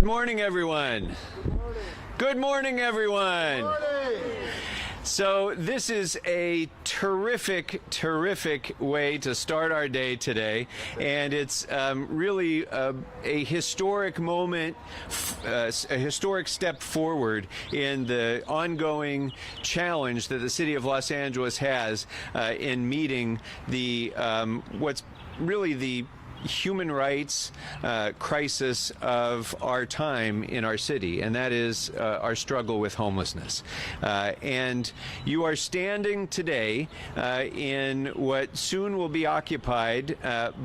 Good morning, everyone. Good morning, everyone. So this is a terrific way to start our day today, and it's really a historic moment, a historic step forward in the ongoing challenge that the city of Los Angeles has in meeting the what's really the human rights crisis of our time in our city, and that is our struggle with homelessness. And you are standing today in what soon will be occupied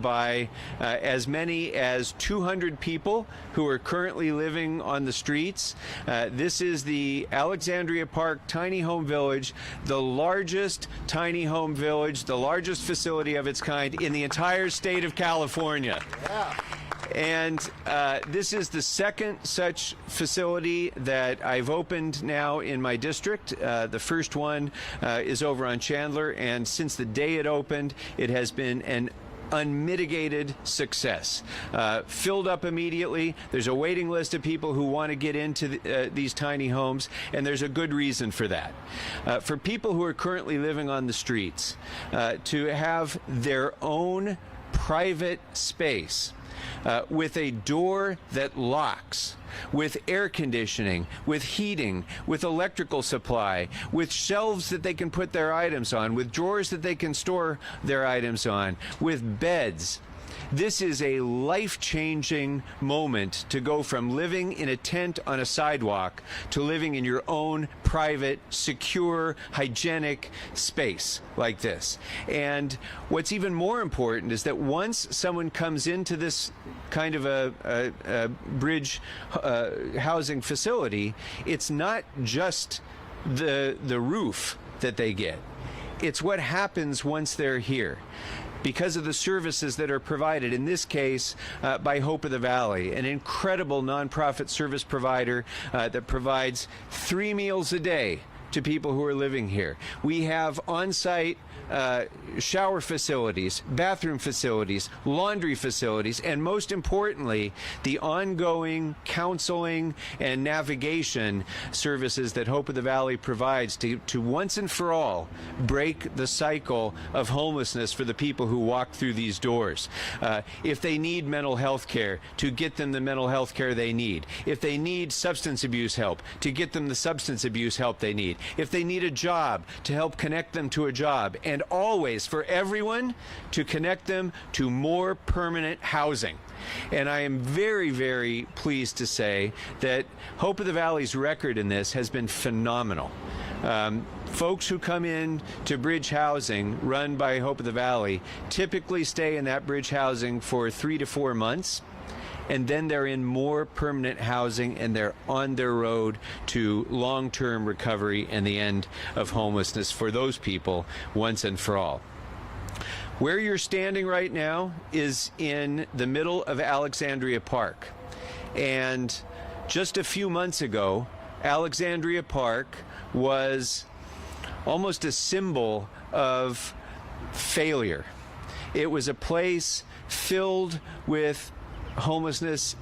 by as many as 200 people who are currently living on the streets. This is the Alexandria Park Tiny Home Village, the largest tiny home village, the largest facility of its kind in the entire state of California. Yeah. And this is the second such facility that I've opened now in my district. The first one is over on Chandler, and since the day it opened, it has been an unmitigated success. Filled up immediately. There's a waiting list of people who want to get into these tiny homes, and there's a good reason for that. For people who are currently living on the streets, to have their own private space with a door that locks, with air conditioning, with heating, with electrical supply, with shelves that they can put their items on, with drawers that they can store their items on, with beds. This is a life-changing moment to go from living in a tent on a sidewalk to living in your own private, secure, hygienic space like this. And what's even more important is that once someone comes into this kind of a bridge housing facility, it's not just the roof that they get. It's what happens once they're here, because of the services that are provided, in this case by Hope of the Valley, an incredible nonprofit service provider that provides 3 meals a day to people who are living here. We have on-site shower facilities, bathroom facilities, laundry facilities, and most importantly, the ongoing counseling and navigation services that Hope of the Valley provides to once and for all break the cycle of homelessness for the people who walk through these doors. If they need mental health care, to get them the mental health care they need. If they need substance abuse help, to get them the substance abuse help they need. If they need a job, to help connect them to a job, and always for everyone to connect them to more permanent housing. And I am very pleased to say that Hope of the Valley's record in this has been phenomenal. Folks who come in to bridge housing run by Hope of the Valley typically stay in that bridge housing for 3 to 4 months, and then they're in more permanent housing, and they're on their road to long-term recovery and the end of homelessness for those people once and for all. Where you're standing right now is in the middle of Alexandria Park. And just a few months ago, Alexandria Park was almost a symbol of failure. It was a place filled with homeless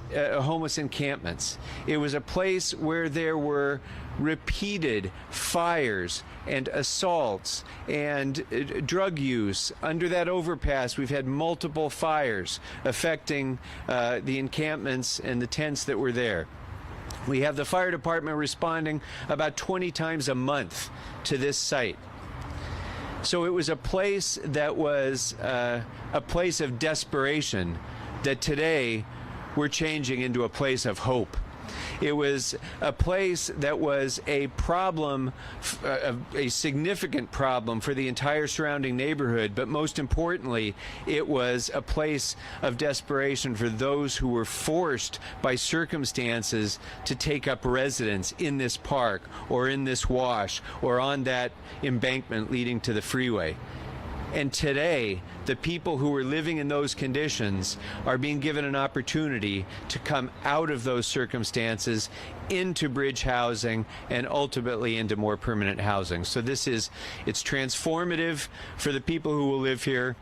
encampments. It was a place where there were repeated fires and assaults and drug use. Under that overpass, we've had multiple fires affecting the encampments and the tents that were there. We have the fire department responding about 20 times a month to this site. So it was a place that was a place of desperation that today we're changing into a place of hope. It was a place that was a problem, a significant problem for the entire surrounding neighborhood, but most importantly, it was a place of desperation for those who were forced by circumstances to take up residence in this park or in this wash or on that embankment leading to the freeway. And today, the people who are living in those conditions are being given an opportunity to come out of those circumstances into bridge housing and ultimately into more permanent housing. So it's transformative for the people who will live here.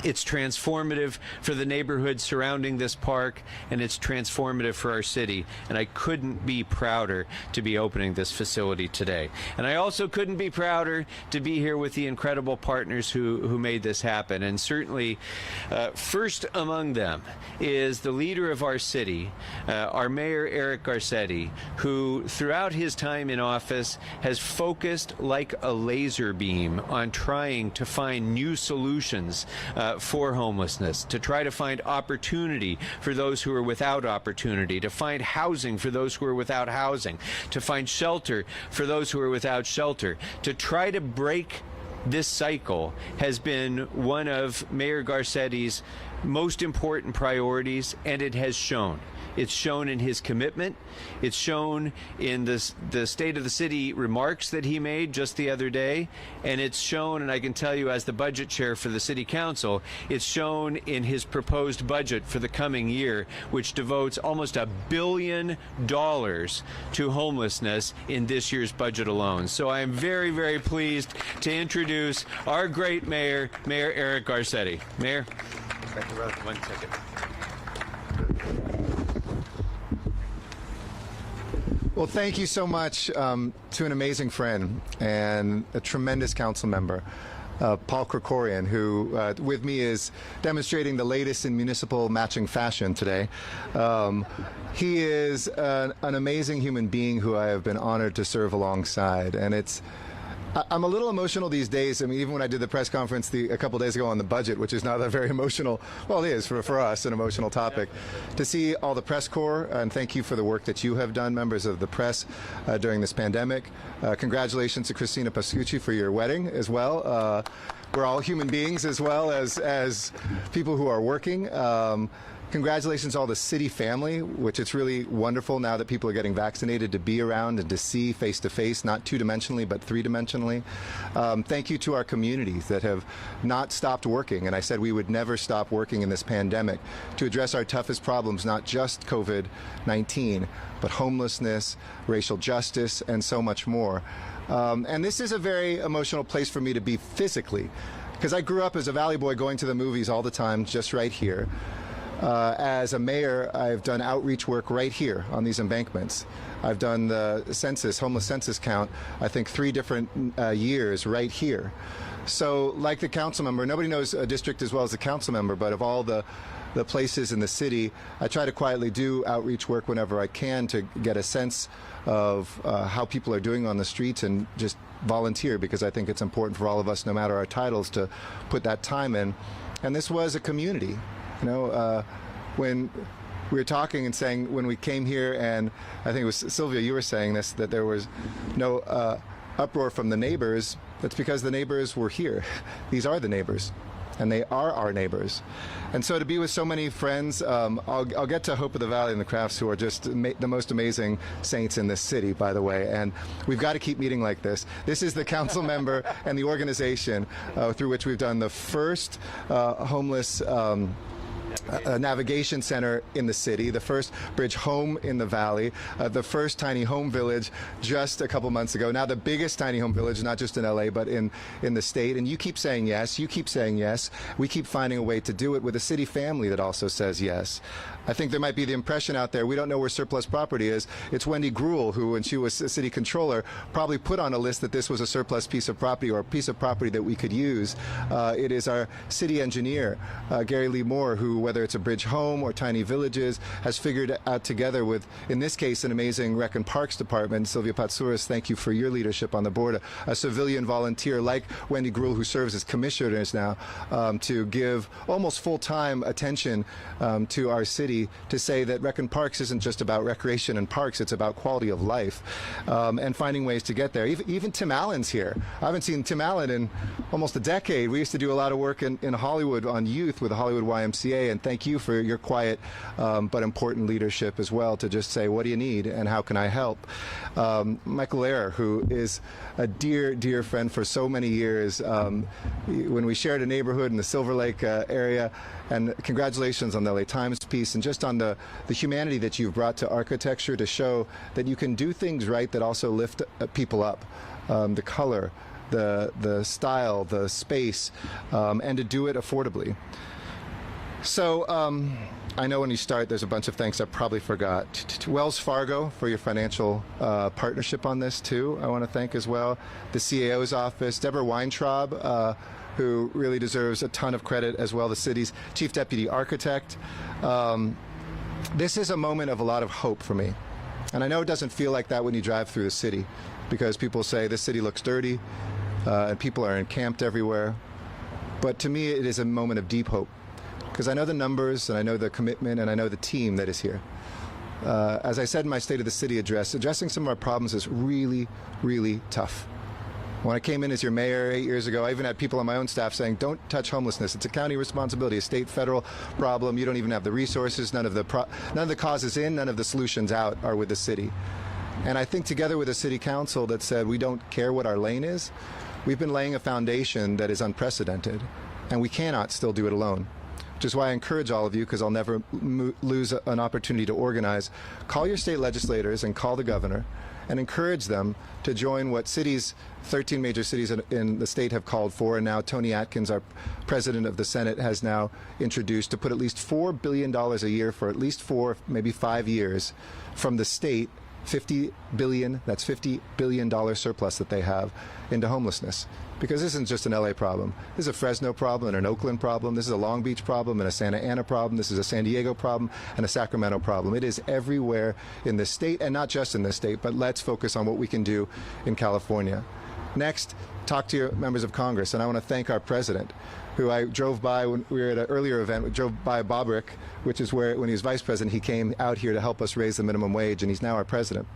It's transformative for the neighborhood surrounding this park, and it's transformative for our city. And I couldn't be prouder to be opening this facility today. And I also couldn't be prouder to be here with the incredible partners who made this happen. And certainly, first among them is the leader of our city, our Mayor Eric Garcetti, who throughout his time in office has focused like a laser beam on trying to find new solutions for homelessness, to try to find opportunity for those who are without opportunity, to find housing for those who are without housing, to find shelter for those who are without shelter. To try to break this cycle has been one of Mayor Garcetti's most important priorities, and it has shown. It's shown in his commitment. It's shown in the State of the City remarks that he made just the other day. And it's shown, and I can tell you as the budget chair for the City Council, it's shown in his proposed budget for the coming year, which devotes almost $1 billion to homelessness in this year's budget alone. So I am very, very pleased to introduce our great mayor, Mayor Eric Garcetti. Mayor. Thank you, brother. 1 second. Well, thank you so much to an amazing friend and a tremendous council member, Paul Krikorian, who with me is demonstrating the latest in municipal matching fashion today. He is an amazing human being who I have been honored to serve alongside, and I'm a little emotional these days. I mean, even when I did the press conference a couple days ago on the budget, which is not a very emotional, well, it is for us, an emotional topic, to see all the press corps, and thank you for the work that you have done, members of the press, during this pandemic. Congratulations to Christina Pascucci for your wedding as well. We're all human beings as well as people who are working. Congratulations to all the city family, which it's really wonderful now that people are getting vaccinated to be around and to see face-to-face, not two-dimensionally, but three-dimensionally. Thank you to our communities that have not stopped working, and I said we would never stop working in this pandemic to address our toughest problems, not just COVID-19, but homelessness, racial justice, and so much more. And this is a very emotional place for me to be physically, because I grew up as a Valley boy going to the movies all the time, just right here. As a mayor, I've done outreach work right here on these embankments. I've done the census, homeless census count, I think 3 different years right here. So like the council member, nobody knows a district as well as the council member, but of all the places in the city, I try to quietly do outreach work whenever I can to get a sense of how people are doing on the streets and just volunteer, because I think it's important for all of us, no matter our titles, to put that time in. And this was a community. You know, when we were talking and saying when we came here, and I think it was Sylvia, you were saying this, that there was no uproar from the neighbors. That's because the neighbors were here. These are the neighbors, and they are our neighbors. And so to be with so many friends, I'll get to Hope of the Valley and the Crafts, who are just the most amazing saints in this city, by the way. And we've got to keep meeting like this. This is the council member and the organization through which we've done the first homeless navigation center in the city, the first bridge home in the valley, the first tiny home village just a couple months ago. Now the biggest tiny home village, not just in LA, but in the state. And you keep saying yes. You keep saying yes. We keep finding a way to do it with a city family that also says yes. I think there might be the impression out there, we don't know where surplus property is. It's Wendy Gruhl, who, when she was a city controller, probably put on a list that this was a surplus piece of property or a piece of property that we could use. It is our city engineer, Gary Lee Moore, who, whether it's a bridge home or tiny villages, has figured out together with, in this case, an amazing Rec and Parks department. Sylvia Patsouras, thank you for your leadership on the board. A civilian volunteer like Wendy Gruhl, who serves as commissioners now, to give almost full-time attention to our city, to say that Rec and Parks isn't just about recreation and parks, it's about quality of life, and finding ways to get there. Even Tim Allen's here. I haven't seen Tim Allen in almost a decade. We used to do a lot of work in Hollywood on youth with the Hollywood YMCA, and thank you for your quiet but important leadership as well, to just say, what do you need and how can I help? Michael Ayer, who is a dear, dear friend for so many years, when we shared a neighborhood in the Silver Lake area, and congratulations on the LA Times piece and just on the humanity that you've brought to architecture to show that you can do things right that also lift people up. The color, the style, the space, and to do it affordably. So I know when you start, there's a bunch of things I probably forgot. To Wells Fargo for your financial partnership on this, too, I want to thank as well. The CAO's office, Deborah Weintraub, who really deserves a ton of credit as well, the city's chief deputy architect. This is a moment of a lot of hope for me. And I know it doesn't feel like that when you drive through the city, because people say this city looks dirty and people are encamped everywhere. But to me, it is a moment of deep hope, because I know the numbers and I know the commitment and I know the team that is here. As I said in my State of the City address, addressing some of our problems is really, really tough. When I came in as your mayor 8 years ago, I even had people on my own staff saying, don't touch homelessness. It's a county responsibility, a state, federal problem. You don't even have the resources. None of the causes in, none of the solutions out are with the city. And I think together with a city council that said we don't care what our lane is, we've been laying a foundation that is unprecedented. And we cannot still do it alone. Which is why I encourage all of you, because I'll never lose an opportunity to organize, call your state legislators and call the governor and encourage them to join what cities, 13 major cities in the state have called for, and now Tony Atkins, our president of the Senate, has now introduced to put at least $4 billion a year for at least 4, maybe 5 years from the state, $50 billion, that's $50 billion surplus that they have, into homelessness. Because this isn't just an LA problem. This is a Fresno problem and an Oakland problem. This is a Long Beach problem and a Santa Ana problem. This is a San Diego problem and a Sacramento problem. It is everywhere in this state, and not just in this state, but let's focus on what we can do in California. Next, talk to your members of Congress, and I want to thank our president, who I drove by when we were at an earlier event. We drove by Bobrick, which is where, when he was vice president, he came out here to help us raise the minimum wage, and he's now our president.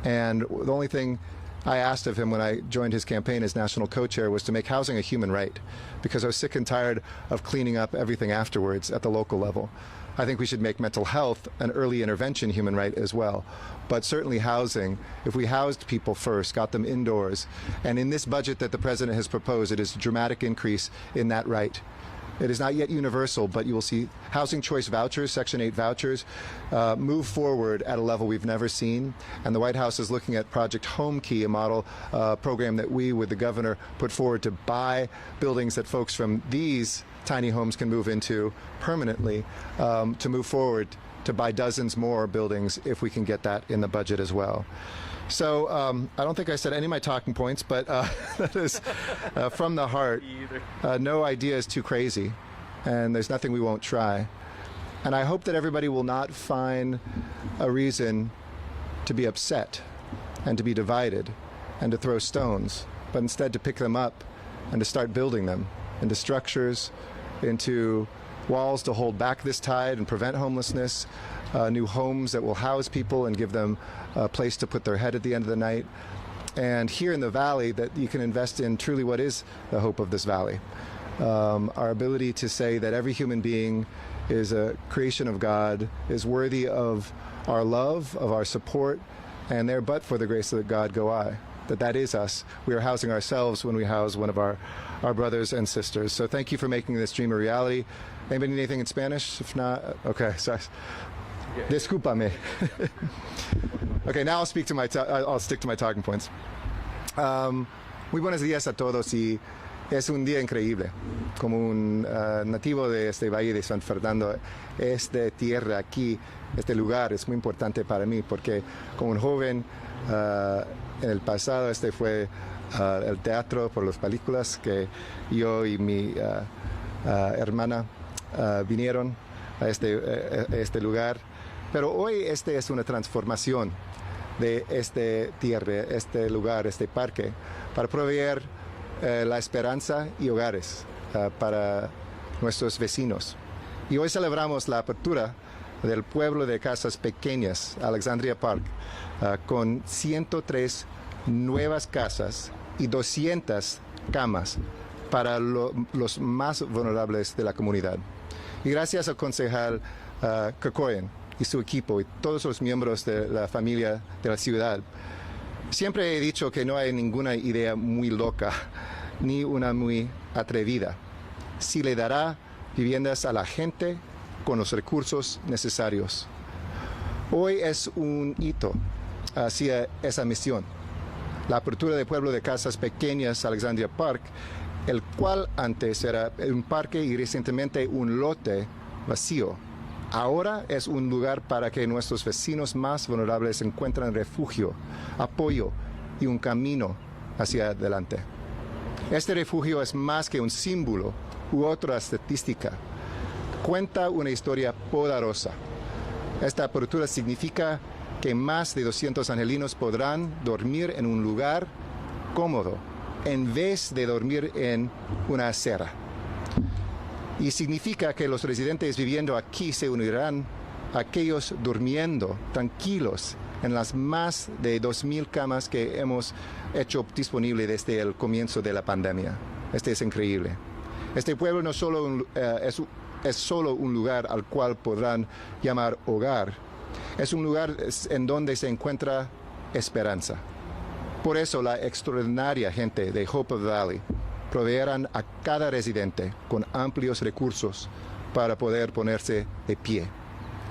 And the only thing I asked of him when I joined his campaign as national co-chair was to make housing a human right, because I was sick and tired of cleaning up everything afterwards at the local level. I think we should make mental health an early intervention human right as well. But certainly housing, if we housed people first, got them indoors, and in this budget that the president has proposed, it is a dramatic increase in that right. It is not yet universal, but you will see housing choice vouchers, Section 8 vouchers, move forward at a level we've never seen. And the White House is looking at Project Home Key, a model program that we, with the governor, put forward to buy buildings that folks from these tiny homes can move into permanently, to move forward to buy dozens more buildings if we can get that in the budget as well. So I don't think I said any of my talking points, but that is from the heart. No idea is too crazy, and there's nothing we won't try. And I hope that everybody will not find a reason to be upset and to be divided and to throw stones, but instead to pick them up and to start building them into structures, into walls to hold back this tide and prevent homelessness, new homes that will house people and give them a place to put their head at the end of the night. And here in the valley, that you can invest in truly what is the hope of this valley. Our ability to say that every human being is a creation of God, is worthy of our love, of our support, and there but for the grace of God go I. That is us. We are housing ourselves when we house one of our brothers and sisters. So thank you for making this dream a reality. Anybody need anything in Spanish? If not, okay, sorry. Discúlpame. Okay, now I'll stick to my talking points. Muy buenos días a todos, y es un día increíble. Como un nativo de este valle de San Fernando, esta tierra aquí, este lugar es muy importante para mí, porque como un joven en el pasado este fue el teatro por las películas que yo y mi hermana vinieron a este lugar. Pero hoy este es una transformación de este tierra, este lugar, este parque, para proveer la esperanza y hogares para nuestros vecinos. Y hoy celebramos la apertura del pueblo de casas pequeñas, Alexandria Park, con 103 nuevas casas y 200 camas para los más vulnerables de la comunidad. Y gracias al concejal Kerkorian y su equipo y todos los miembros de la familia de la ciudad. Siempre he dicho que no hay ninguna idea muy loca ni una muy atrevida. Si le dará viviendas a la gente con los recursos necesarios. Hoy es un hito hacia esa misión. La apertura del pueblo de casas pequeñas Alexandria Park, el cual antes era un parque y recientemente un lote vacío, ahora es un lugar para que nuestros vecinos más vulnerables encuentren refugio, apoyo y un camino hacia adelante. Este refugio es más que un símbolo u otra estadística. Cuenta una historia poderosa. Esta apertura significa que más de 200 angelinos podrán dormir en un lugar cómodo en vez de dormir en una acera. Y significa que los residentes viviendo aquí se unirán a aquellos durmiendo tranquilos en las más de 2,000 camas que hemos hecho disponible desde el comienzo de la pandemia. Este es increíble. Este pueblo no solo es solo un lugar al cual podrán llamar hogar, es un lugar en donde se encuentra esperanza. Por eso la extraordinaria gente de Hope of the Valley proveerán a cada residente con amplios recursos para poder ponerse de pie,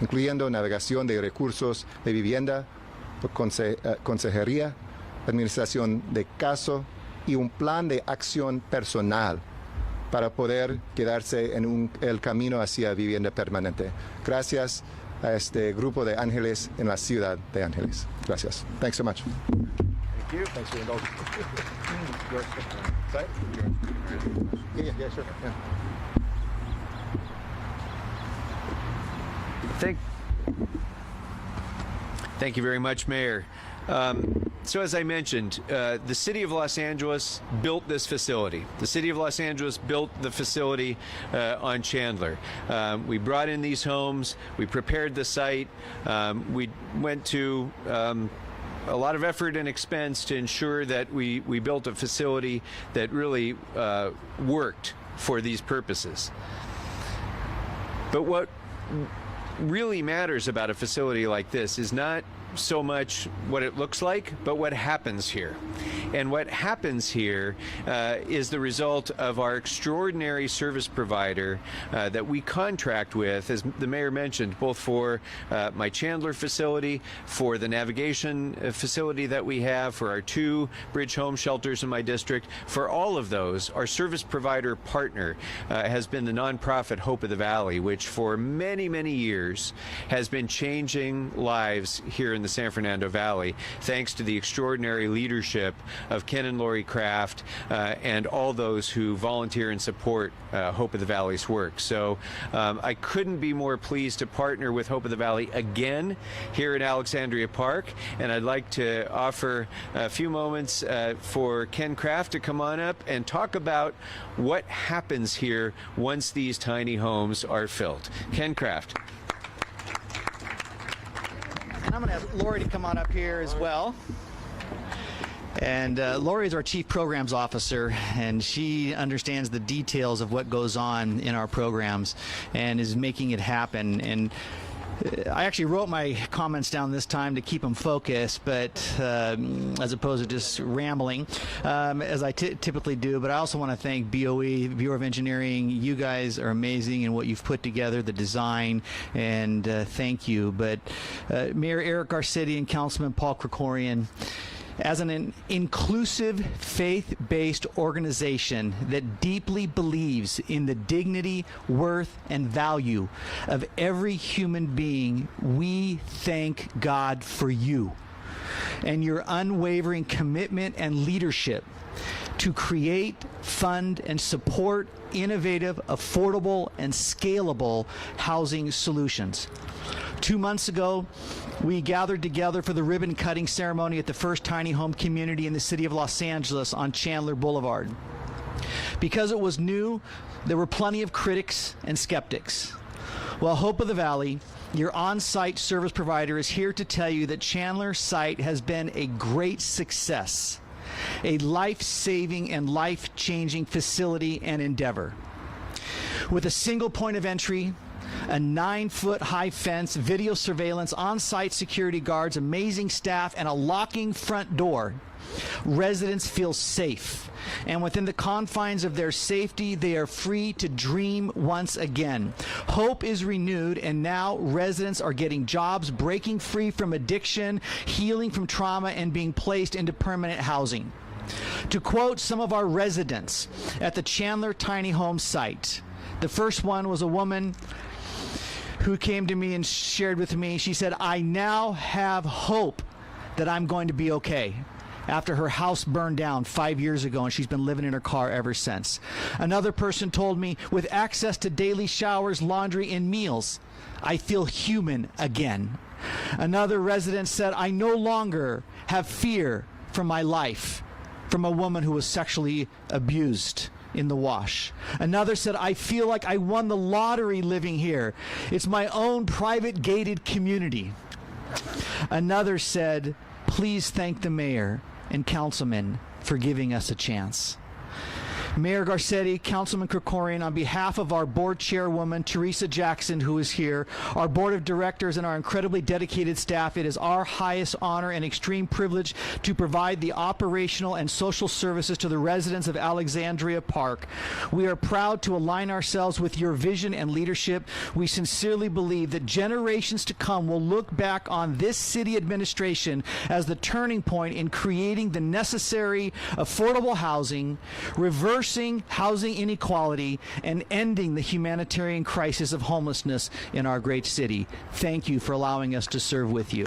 incluyendo navegación de recursos de vivienda, consejería, administración de caso y un plan de acción personal para poder quedarse en el camino hacia vivienda permanente. Gracias a este grupo de ángeles en la ciudad de Ángeles. Gracias. Thanks so much. Thank you. Thanks for your indulgence. Sorry? Yeah, sure. Yeah. Thank you very much, Mayor. So as I mentioned, the City of Los Angeles built this facility. The City of Los Angeles built the facility on Chandler. We brought in these homes. We prepared the site. We went to a lot of effort and expense to ensure that we built a facility that really worked for these purposes. But what really matters about a facility like this is not so much what it looks like, but what happens here. And what happens here is the result of our extraordinary service provider that we contract with, as the mayor mentioned, both for my Chandler facility, for the navigation facility that we have, for our 2 bridge home shelters in my district. For all of those, our service provider partner has been the nonprofit Hope of the Valley, which for many, many years has been changing lives here in the San Fernando Valley, thanks to the extraordinary leadership of Ken and Lori Kraft and all those who volunteer and support Hope of the Valley's work. So I couldn't be more pleased to partner with Hope of the Valley again here at Alexandria Park, and I'd like to offer a few moments for Ken Kraft to come on up and talk about what happens here once these tiny homes are filled. Ken Kraft. And I'm going to ask Lori to come on up here as well. And Lori is our Chief Programs Officer, and she understands the details of what goes on in our programs and is making it happen. And I actually wrote my comments down this time to keep them focused, but as opposed to just rambling, as I typically do. But I also want to thank BOE, Bureau of Engineering. You guys are amazing in what you've put together, the design, and thank you. But Mayor Eric Garcetti and Councilman Paul Krikorian, as an inclusive, faith-based organization that deeply believes in the dignity, worth, and value of every human being, we thank God for you and your unwavering commitment and leadership to create, fund, and support innovative, affordable, and scalable housing solutions. 2 months ago, we gathered together for the ribbon cutting ceremony at the first tiny home community in the city of Los Angeles on Chandler Boulevard. Because it was new, there were plenty of critics and skeptics. Well, Hope of the Valley, your on-site service provider, is here to tell you that Chandler site has been a great success, a life-saving and life-changing facility and endeavor. With a single point of entry, a 9-foot high fence, video surveillance, on-site security guards, amazing staff, and a locking front door, Residents feel safe, and within the confines of their safety, they are free to dream once again. Hope is renewed, and now residents are getting jobs, breaking free from addiction, healing from trauma, and being placed into permanent housing. To quote some of our residents at the Chandler Tiny Home site, the first one was a woman who came to me and shared with me. She said, "I now have hope that I'm going to be okay," after her house burned down 5 years ago, and she's been living in her car ever since. Another person told me, "With access to daily showers, laundry, and meals, I feel human again." Another resident said, "I no longer have fear for my life," from a woman who was sexually abused in the wash. Another said, "I feel like I won the lottery living here. It's my own private gated community." Another said, "Please thank the mayor and councilman for giving us a chance." Mayor Garcetti, Councilman Krikorian, on behalf of our board chairwoman, Teresa Jackson, who is here, our board of directors, and our incredibly dedicated staff, it is our highest honor and extreme privilege to provide the operational and social services to the residents of Alexandria Park. We are proud to align ourselves with your vision and leadership. We sincerely believe that generations to come will look back on this city administration as the turning point in creating the necessary affordable housing, reversing housing inequality, and ending the humanitarian crisis of homelessness in our great city. Thank you for allowing us to serve with you.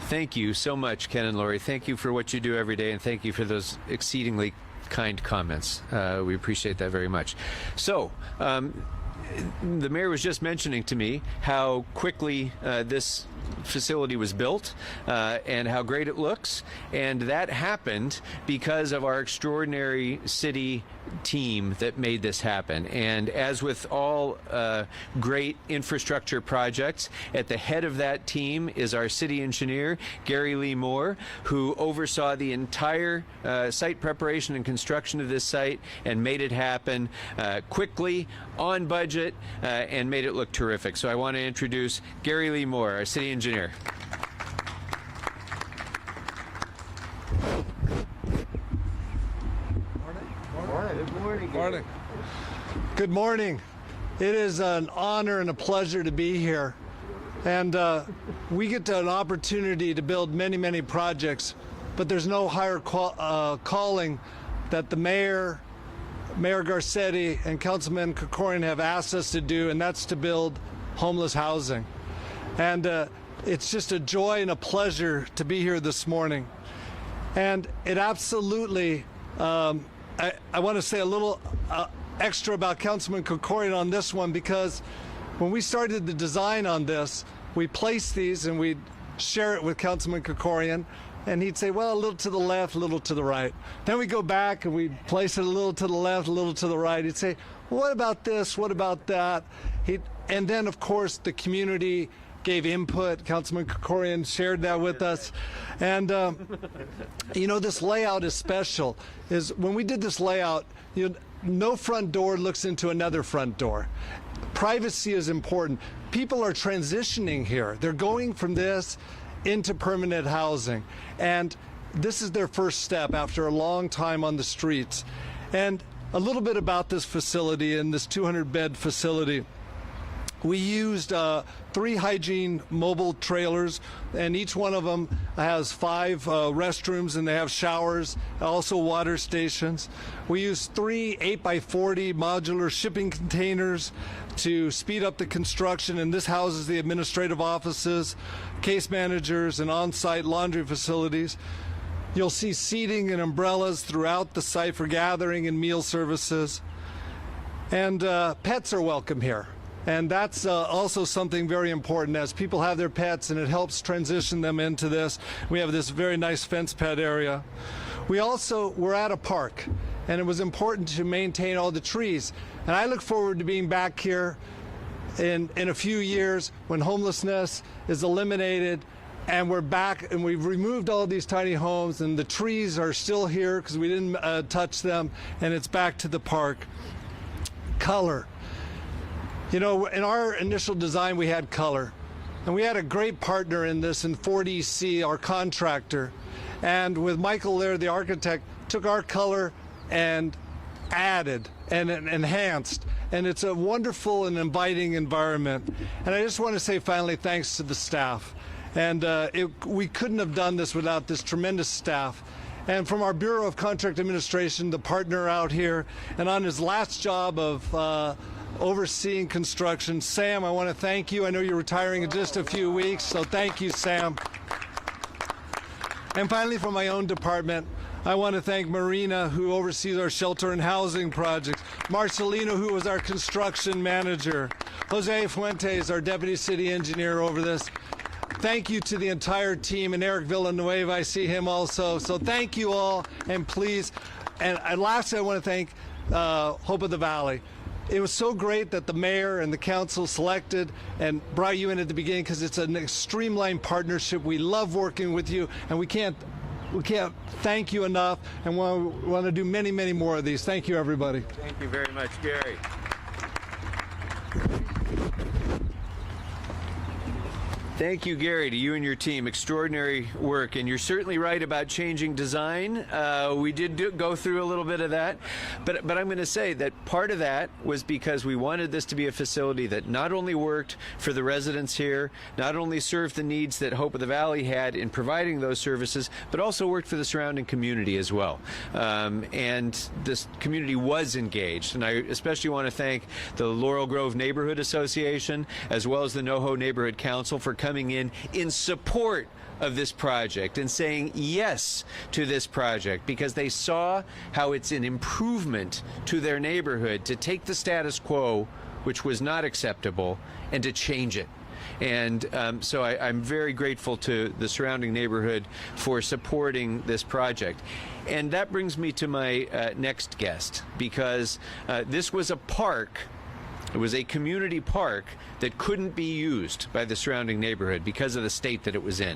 Thank you so much, Ken and Lori. Thank you for what you do every day, and thank you for those exceedingly kind comments. We appreciate that very much. So, the mayor was just mentioning to me how quickly this facility was built and how great it looks, and that happened because of our extraordinary city team that made this happen. And as with all great infrastructure projects, at the head of that team is our city engineer, Gary Lee Moore, who oversaw the entire site preparation and construction of this site and made it happen quickly, on budget, and made it look terrific. So I want to introduce Gary Lee Moore, our city engineer. Morning. Good morning. It is an honor and a pleasure to be here. And we get an opportunity to build many, many projects, but there's no higher calling that the Mayor Garcetti, and Councilman Krikorian have asked us to do, and that's to build homeless housing. And it's just a joy and a pleasure to be here this morning. And it absolutely, I want to say a little extra about Councilman Krikorian on this one, because when we started the design on this, we placed these and we'd share it with Councilman Krikorian, and he'd say, well, a little to the left, a little to the right. Then we go back and we'd place it a little to the left, a little to the right. He'd say, well, what about this? What about that? And then, of course, the community gave input. Councilman Krikorian shared that with us. And, you know, this layout is special. When we did this layout, no front door looks into another front door. Privacy is important. People are transitioning here. They're going from this into permanent housing. And this is their first step after a long time on the streets. And a little bit about this facility and this 200-bed facility. We used 3 hygiene mobile trailers, and each one of them has 5 restrooms, and they have showers, also water stations. We used 3 8x40 modular shipping containers to speed up the construction, and this houses the administrative offices, case managers, and on-site laundry facilities. You'll see seating and umbrellas throughout the site for gathering and meal services. And pets are welcome here. And that's also something very important, as people have their pets and it helps transition them into this. We have this very nice fence pet area. We're at a park, and it was important to maintain all the trees. And I look forward to being back here in a few years when homelessness is eliminated And we're back, and we've removed all these tiny homes, and the trees are still here because we didn't touch them, and it's back to the park. Color. You know, in our initial design, we had color. And we had a great partner in this in 4DC, our contractor. And with Michael Laird, the architect, took our color and added and enhanced. And it's a wonderful and inviting environment. And I just want to say finally thanks to the staff. And we couldn't have done this without this tremendous staff. And from our Bureau of Contract Administration, the partner out here, and on his last job of overseeing construction, Sam, I want to thank you. I know you're retiring in just a few weeks, so thank you, Sam. And finally, from my own department, I want to thank Marina, who oversees our shelter and housing projects, Marcelino, who was our construction manager, Jose Fuentes, our deputy city engineer over this. Thank you to the entire team, and Eric Villanueva, I see him also. So thank you all, and please, and lastly, I want to thank Hope of the Valley. It was so great that the mayor and the council selected and brought you in at the beginning, because it's an streamlined partnership. We love working with you, and we can't thank you enough, and want to do many, many more of these. Thank you, everybody. Thank you very much, Gary. Thank you, Gary, to you and your team. Extraordinary work, and you're certainly right about changing design. We did go through a little bit of that, but I'm going to say that part of that was because we wanted this to be a facility that not only worked for the residents here, not only served the needs that Hope of the Valley had in providing those services, but also worked for the surrounding community as well. And this community was engaged, and I especially want to thank the Laurel Grove Neighborhood Association as well as the NoHo Neighborhood Council for coming in support of this project and saying yes to this project, because they saw how it's an improvement to their neighborhood to take the status quo, which was not acceptable, and to change it. And so I'm very grateful to the surrounding neighborhood for supporting this project. And that brings me to my next guest, because this was a park. It was a community park that couldn't be used by the surrounding neighborhood because of the state that it was in.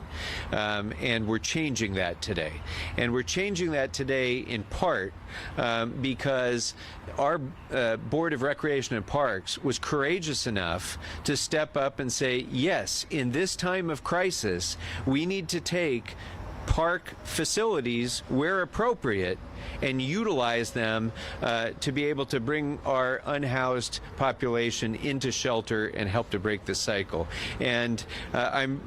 And we're changing that today. And we're changing that today in part because our Board of Recreation and Parks was courageous enough to step up and say, yes, in this time of crisis, we need to take park facilities where appropriate and utilize them to be able to bring our unhoused population into shelter and help to break this cycle. And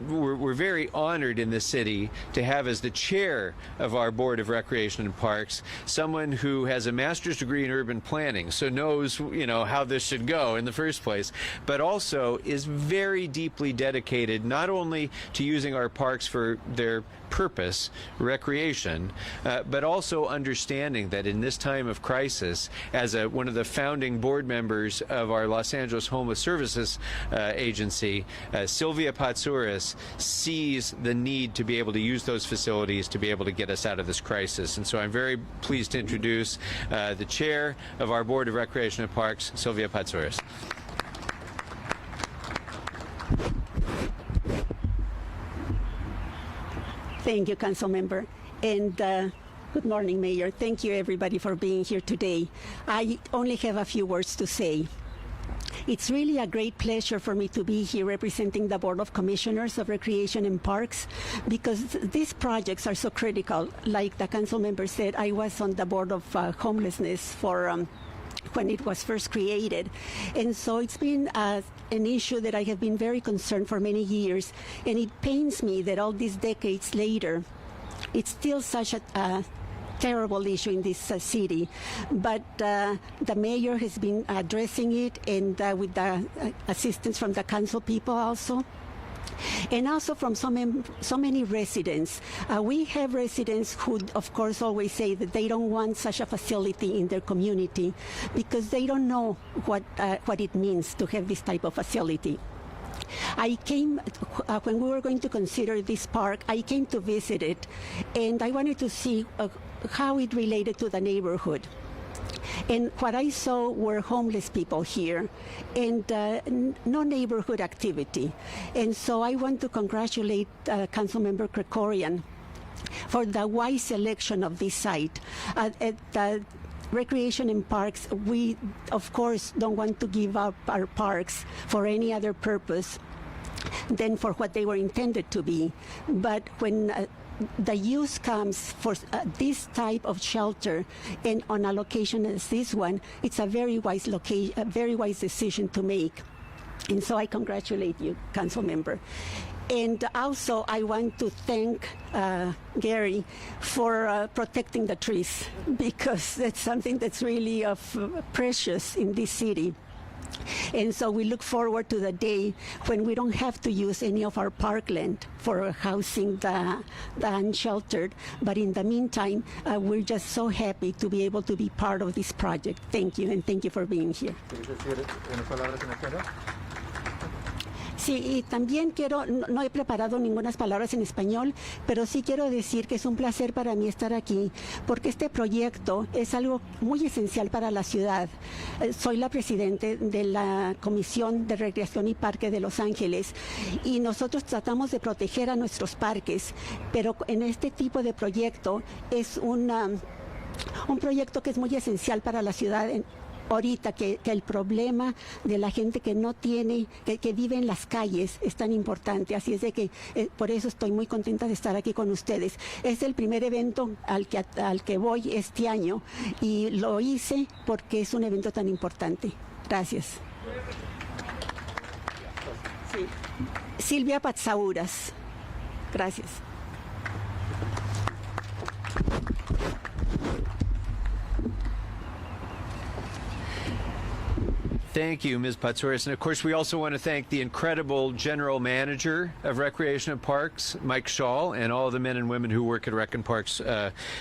we're very honored in the city to have as the chair of our Board of Recreation and Parks someone who has a master's degree in urban planning, so knows, you know, how this should go in the first place, but also is very deeply dedicated not only to using our parks for their purpose, recreation, but also understanding that in this time of crisis, as one of the founding board members of our Los Angeles Homeless Services Agency, Sylvia Patsouris sees the need to be able to use those facilities to be able to get us out of this crisis. And so I'm very pleased to introduce the chair of our Board of Recreation and Parks, Sylvia Patsouris. Thank you, Council Member. And good morning, Mayor. Thank you, everybody, for being here today. I only have a few words to say. It's really a great pleasure for me to be here representing the Board of Commissioners of Recreation and Parks, because these projects are so critical. Like the Council Member said, I was on the Board of Homelessness for when it was first created. And so it's been an issue that I have been very concerned for many years, and it pains me that all these decades later, it's still such a terrible issue in this city. But the mayor has been addressing it, and with the assistance from the council people also. And also from so many residents. We have residents who, of course, always say that they don't want such a facility in their community because they don't know what it means to have this type of facility. I came, when we were going to consider this park, I came to visit it, and I wanted to see how it related to the neighborhood. And what I saw were homeless people here and no neighborhood activity. And so I want to congratulate Councilmember Krikorian for the wise selection of this site. At Recreation and Parks, we, of course, don't want to give up our parks for any other purpose than for what they were intended to be. But when the use comes for this type of shelter and on a location as this one, it's a very wise decision to make. And so I congratulate you, Council Member. And also, I want to thank Gary for protecting the trees, because that's something that's really precious in this city. And so we look forward to the day when we don't have to use any of our parkland for housing the unsheltered. But in the meantime, we're just so happy to be able to be part of this project. Thank you, and thank you for being here. Sí, y también no he preparado ninguna palabras en español, pero sí quiero decir que es un placer para mí estar aquí, porque este proyecto es algo muy esencial para la ciudad. Soy la presidente de la Comisión de Recreación y Parque de Los Ángeles, y nosotros tratamos de proteger a nuestros parques, pero en este tipo de proyecto es un proyecto que es muy esencial para la ciudad. Ahorita que el problema de la gente que no tiene, que vive en las calles es tan importante, así es de que por eso estoy muy contenta de estar aquí con ustedes. Es el primer evento al que voy este año y lo hice porque es un evento tan importante. Gracias. Sí. Silvia Patzauras. Gracias. Thank you, Ms. Patsouris. And of course, we also want to thank the incredible general manager of Recreation and Parks, Mike Schall, and all the men and women who work at Rec and Parks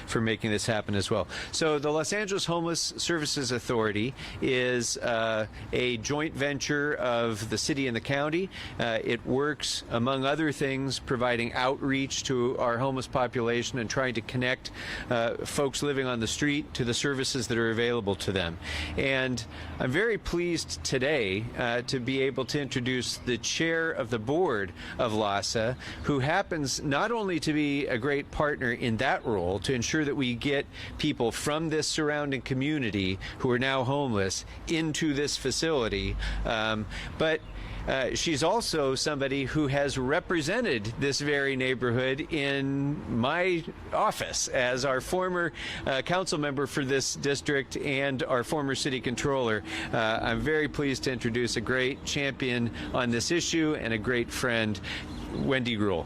for making this happen as well. So the Los Angeles Homeless Services Authority is a joint venture of the city and the county. It works, among other things, providing outreach to our homeless population and trying to connect folks living on the street to the services that are available to them. And I'm very pleased today to be able to introduce the chair of the board of LASA, who happens not only to be a great partner in that role to ensure that we get people from this surrounding community who are now homeless into this facility, but she's also somebody who has represented this very neighborhood in my office as our former council member for this district and our former city controller. I'm very pleased to introduce a great champion on this issue and a great friend, Wendy Gruhl.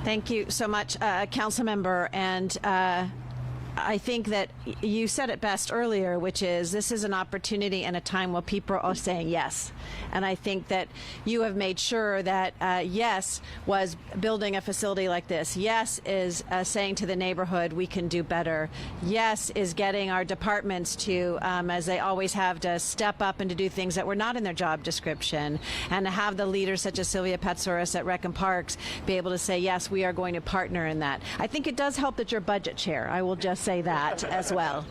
Thank you so much, council member. And I think that you said it best earlier, which is this is an opportunity and a time where people are saying yes. And I think that you have made sure that yes was building a facility like this. Yes is saying to the neighborhood we can do better. Yes is getting our departments to, as they always have, to step up and to do things that were not in their job description. And to have the leaders such as Sylvia Patsouris at Rec and Parks be able to say, yes, we are going to partner in that. I think it does help that you're budget chair. I will just say that as well.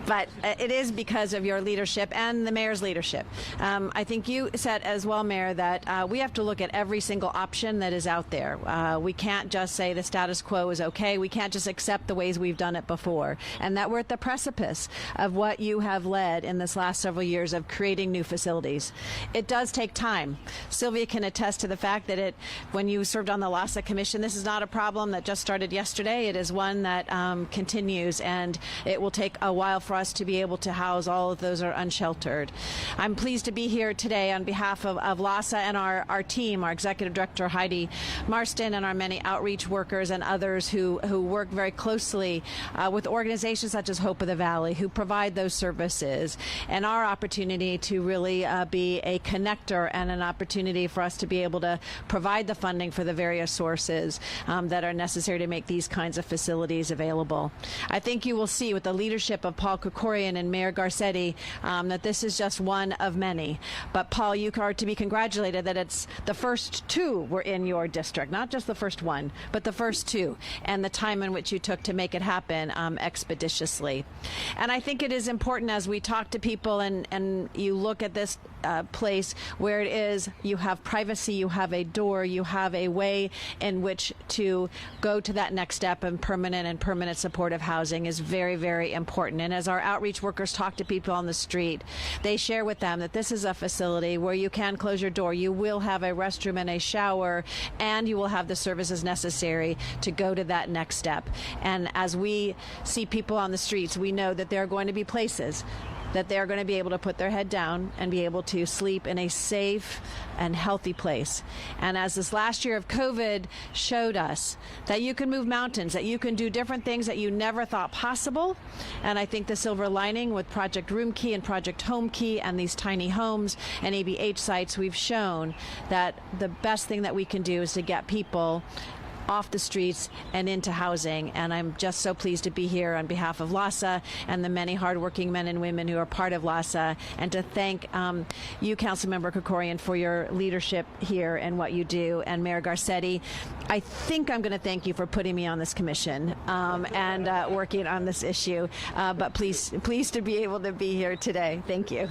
But it is because of your leadership and the mayor's leadership. I think you said as well, Mayor, that we have to look at every single option that is out there. We can't just say the status quo is okay. We can't just accept the ways we've done it before. And that we're at the precipice of what you have led in this last several years of creating new facilities. It does take time. Sylvia can attest to the fact that when you served on the LASA Commission, this is not a problem that just started yesterday. It is one that continues, and it will take a while for us to be able to house all of those who are unsheltered. I'm pleased to be here today on behalf of LASA and our team, our Executive Director Heidi Marston, and our many outreach workers and others who work very closely with organizations such as Hope of the Valley, who provide those services, and our opportunity to really be a connector and an opportunity for us to be able to provide the funding for the various sources that are necessary to make these kinds of facilities available. I think you will see with the leadership of Paul Krikorian and Mayor Garcetti that this is just one of many. But Paul, you are to be congratulated that it's the first two were in your district, not just the first one, but the first two, and the time in which you took to make it happen expeditiously. And I think it is important as we talk to people and you look at this place where it is, you have privacy, you have a door, you have a way in which to go to that next step, and permanent supportive housing is very, very important. And as our outreach workers talk to people on the street, they share with them that this is a facility where you can close your door, you will have a restroom and a shower, and you will have the services necessary to go to that next step. And as we see people on the streets, we know that there are going to be places that they're going to be able to put their head down and be able to sleep in a safe and healthy place. And as this last year of COVID showed us, that you can move mountains, that you can do different things that you never thought possible. And I think the silver lining with Project Room Key and Project Home Key and these tiny homes and ABH sites, we've shown that the best thing that we can do is to get people off the streets and into housing. And I'm just so pleased to be here on behalf of LAHSA and the many hardworking men and women who are part of LAHSA, and to thank you, Councilmember Krikorian, for your leadership here and what you do. And Mayor Garcetti, I think I'm going to thank you for putting me on this commission and working on this issue. But pleased to be able to be here today. Thank you.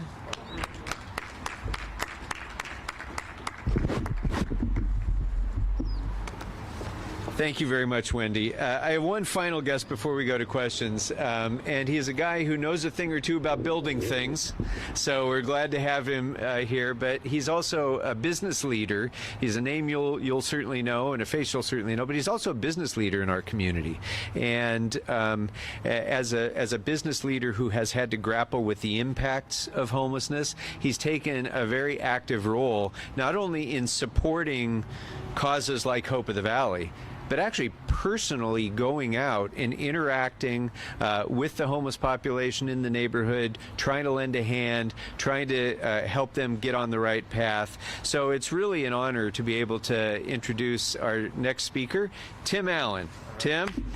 Thank you very much, Wendy. I have one final guest before we go to questions, and he is a guy who knows a thing or two about building things, so we're glad to have him here. But he's also a business leader. He's a name you'll certainly know, and a face you'll certainly know, but he's also a business leader in our community. And as a business leader who has had to grapple with the impacts of homelessness, he's taken a very active role, not only in supporting causes like Hope of the Valley, but actually personally going out and interacting with the homeless population in the neighborhood, trying to lend a hand, trying to help them get on the right path. So it's really an honor to be able to introduce our next speaker, Tim Allen. Tim? Give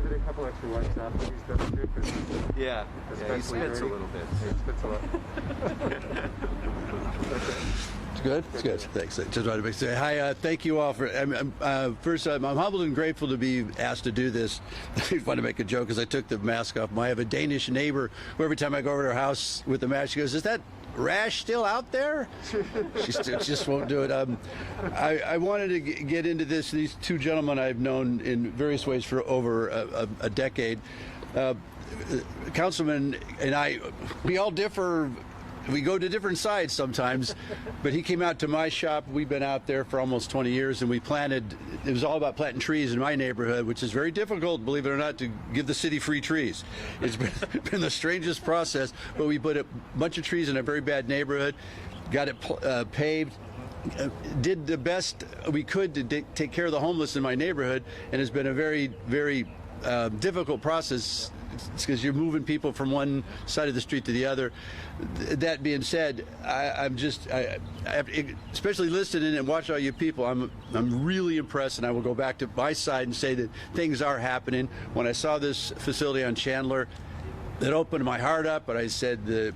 it a couple extra lights off, please, don't you? Yeah, he spits a little bit. He spits a lot. Good. It's good. Thanks. Just wanted to say hi. Thank you all for. First, I'm humbled and grateful to be asked to do this. I want to make a joke because I took the mask off. I have a Danish neighbor who every time I go over to her house with the mask, she goes, "Is that rash still out there?" She just won't do it. I wanted to get into this. These two gentlemen I've known in various ways for over a decade. Councilman and I, we all differ. We go to different sides sometimes, but he came out to my shop. We've been out there for almost 20 years, and we planted, it was all about planting trees in my neighborhood, which is very difficult, believe it or not, to give the city free trees. It's been the strangest process, but we put a bunch of trees in a very bad neighborhood, got it paved, did the best we could to take care of the homeless in my neighborhood, and it's been a very, very difficult process. It's because you're moving people from one side of the street to the other. That being said, I'm especially listening and watching all you people, I'm really impressed, and I will go back to my side and say that things are happening. When I saw this facility on Chandler, that opened my heart up, but I said the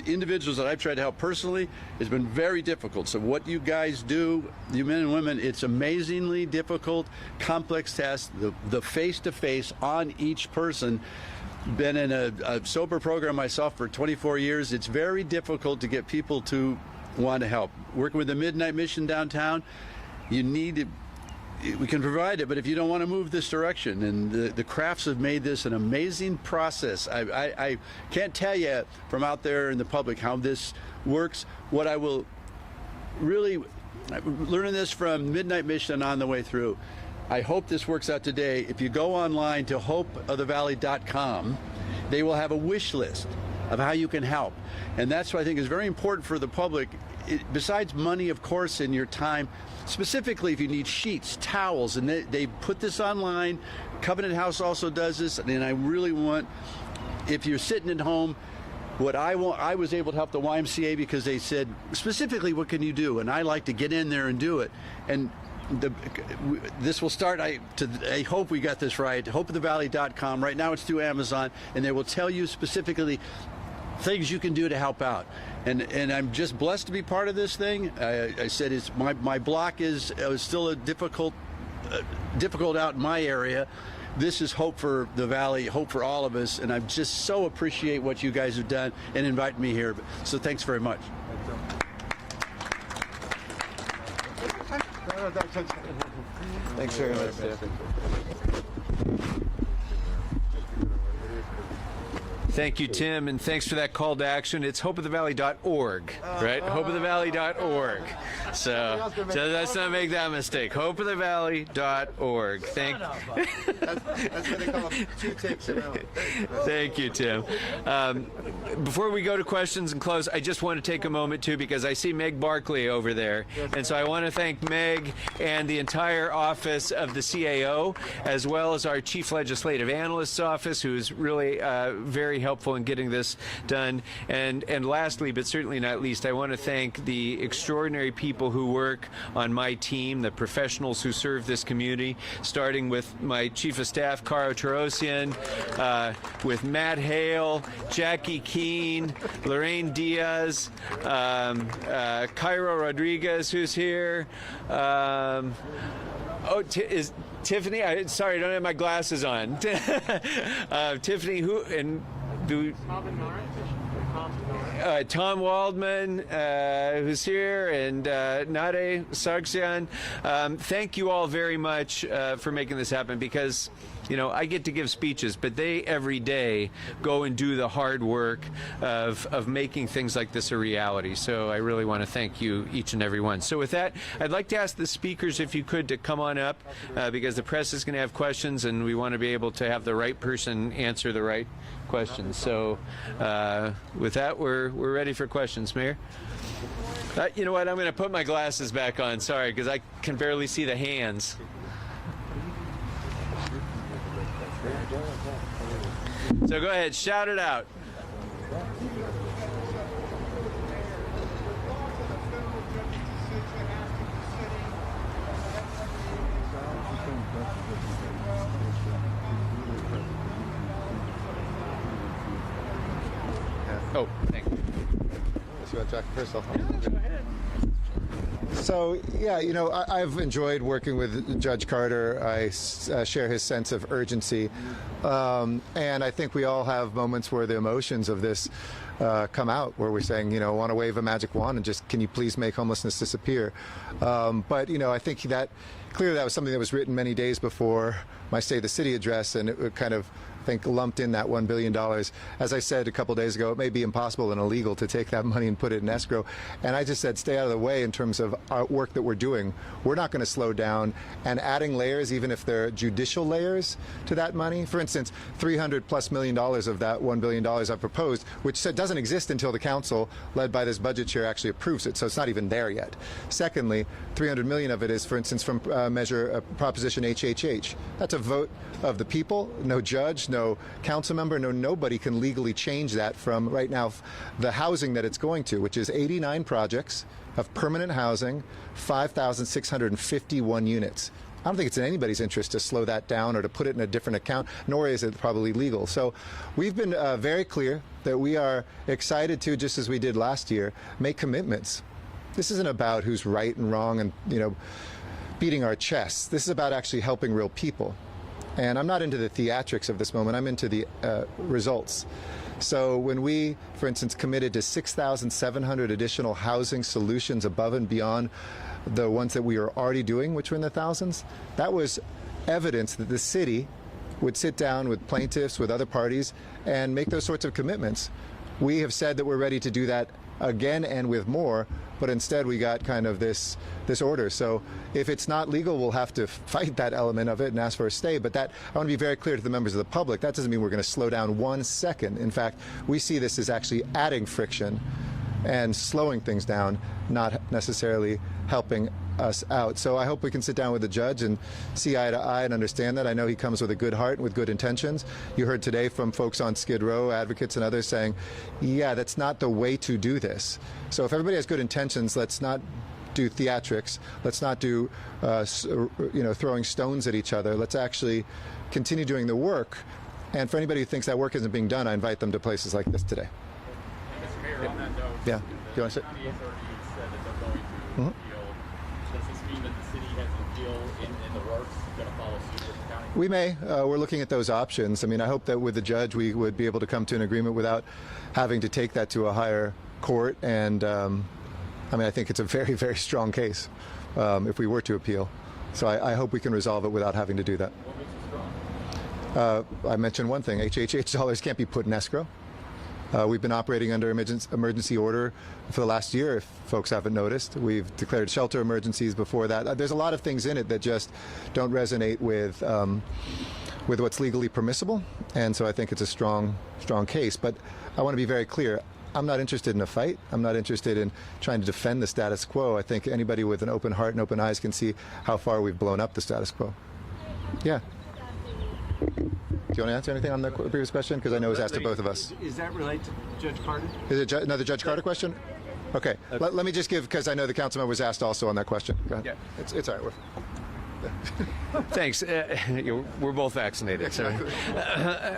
individuals that I've tried to help personally has been very difficult. So what you guys do, you men and women, it's amazingly difficult, complex task, the face-to-face on each person. Been in a sober program myself for 24 years. It's very difficult to get people to want to help. Working with the Midnight Mission downtown, you need to, we can provide it, but if you don't want to move this direction, and the Crafts have made this an amazing process. I can't tell you from out there in the public how this works. What I will really, learning this from Midnight Mission on the way through, I hope this works out today. If you go online to hopeofthevalley.com, they will have a wish list of how you can help. And that's what I think is very important for the public. Besides money, of course, and your time, specifically if you need sheets, towels, and they put this online. Covenant House also does this, and I really want, if you're sitting at home, what I was able to help the YMCA because they said, specifically, what can you do? And I like to get in there and do it. And this will start. I hope we got this right. HopeOfTheValley.com. Right now, it's through Amazon, and they will tell you specifically things you can do to help out. And I'm just blessed to be part of this thing. I said it's my block is still a difficult out in my area. This is hope for the Valley, hope for all of us, and I just so appreciate what you guys have done and inviting me here. So thanks very much. Thanks very much. Thank you, Tim, and thanks for that call to action. It's hopeofthevalley.org, right? Hopeofthevalley.org. So let's not make that mistake. Hopeofthevalley.org. That's going to come up 2 tapes in a row. Thank you, Tim. Before we go to questions and close, I just want to take a moment, too, because I see Meg Barkley over there. And so I want to thank Meg and the entire office of the CAO, as well as our Chief Legislative Analyst's office, who's really very helpful in getting this done. And lastly, but certainly not least, I want to thank the extraordinary people who work on my team, the professionals who serve this community, starting with my Chief of Staff, Caro Tarosian, with Matt Hale, Jackie Keene, Lorraine Diaz, Cairo Rodriguez, who's here. Is Tiffany? Sorry, I don't have my glasses on. Tiffany, who and do? Tom Waldman, who's here, and Nade Sargsyan. Thank you all very much for making this happen, because I get to give speeches, but they every day go and do the hard work of making things like this a reality. So I really want to thank you, each and every one. So with that, I'd like to ask the speakers, if you could, to come on up, because the press is going to have questions, and we want to be able to have the right person answer the right questions. So with that, we're ready for questions, Mayor. You know what? I'm going to put my glasses back on. Sorry, because I can barely see the hands. So go ahead, shout it out. Oh, thank you. You want to talk first? Go ahead. So, yeah, I've enjoyed working with Judge Carter. I share his sense of urgency. And I think we all have moments where the emotions of this come out, where we're saying, I want to wave a magic wand and just, can you please make homelessness disappear? But, I think that clearly that was something that was written many days before my State of the City address, and it kind of, I think, lumped in that $1 billion. As I said a couple days ago, it may be impossible and illegal to take that money and put it in escrow. And I just said, stay out of the way in terms of our work that we're doing. We're not going to slow down, and adding layers, even if they're judicial layers to that money. For instance, $300+ million of that $1 billion I've proposed, which doesn't exist until the council, led by this budget chair, actually approves it. So it's not even there yet. Secondly, $300 million of it is, for instance, from measure Proposition HHH. That's a vote of the people, no judge, no council member, nobody can legally change that from right now the housing that it's going to, which is 89 projects of permanent housing, 5,651 units. I don't think it's in anybody's interest to slow that down or to put it in a different account, nor is it probably legal. So we've been very clear that we are excited to, just as we did last year, make commitments. This isn't about who's right and wrong and, beating our chests. This is about actually helping real people. And I'm not into the theatrics of this moment. I'm into the results. So when we, for instance, committed to 6,700 additional housing solutions above and beyond the ones that we are already doing, which were in the thousands, that was evidence that the city would sit down with plaintiffs, with other parties, and make those sorts of commitments. We have said that we're ready to do that again and with more, but instead we got kind of this order. So if it's not legal, we'll have to fight that element of it and ask for a stay. But that, I want to be very clear to the members of the public, that doesn't mean we're going to slow down 1 second. In fact, we see this as actually adding friction and slowing things down, not necessarily helping us out. So I hope we can sit down with the judge and see eye to eye and understand that. I know he comes with a good heart and with good intentions. You heard today from folks on Skid Row, advocates and others saying, yeah, that's not the way to do this. So if everybody has good intentions, let's not do theatrics. Let's not do throwing stones at each other. Let's actually continue doing the work. And for anybody who thinks that work isn't being done, I invite them to places like this today. Mr. Mayor, on that note, Yeah. Do you want to say? the county has already said that they're going to appeal. Does this mean that the city has an appeal in the works, going to follow suit with the county? We may. We're looking at those options. I mean, I hope that with the judge we would be able to come to an agreement without having to take that to a higher court. And I think it's a very, very strong case if we were to appeal. So I hope we can resolve it without having to do that. What makes it strong? I mentioned one thing. HHH dollars can't be put in escrow. We've been operating under emergency order for the last year, if folks haven't noticed. We've declared shelter emergencies before that. There's a lot of things in it that just don't resonate with what's legally permissible, and so I think it's a strong case. But I want to be very clear. I'm not interested in a fight. I'm not interested in trying to defend the status quo. I think anybody with an open heart and open eyes can see how far we've blown up the status quo. Yeah. Do you want to answer anything on the previous question? Because I know it was asked to both of us. Is that related to Judge Carter? Is it another Judge Carter question? Okay. Let me just give, because I know the council member was asked also on that question. Go ahead. Yeah. It's all right. Thanks. We're both vaccinated. So.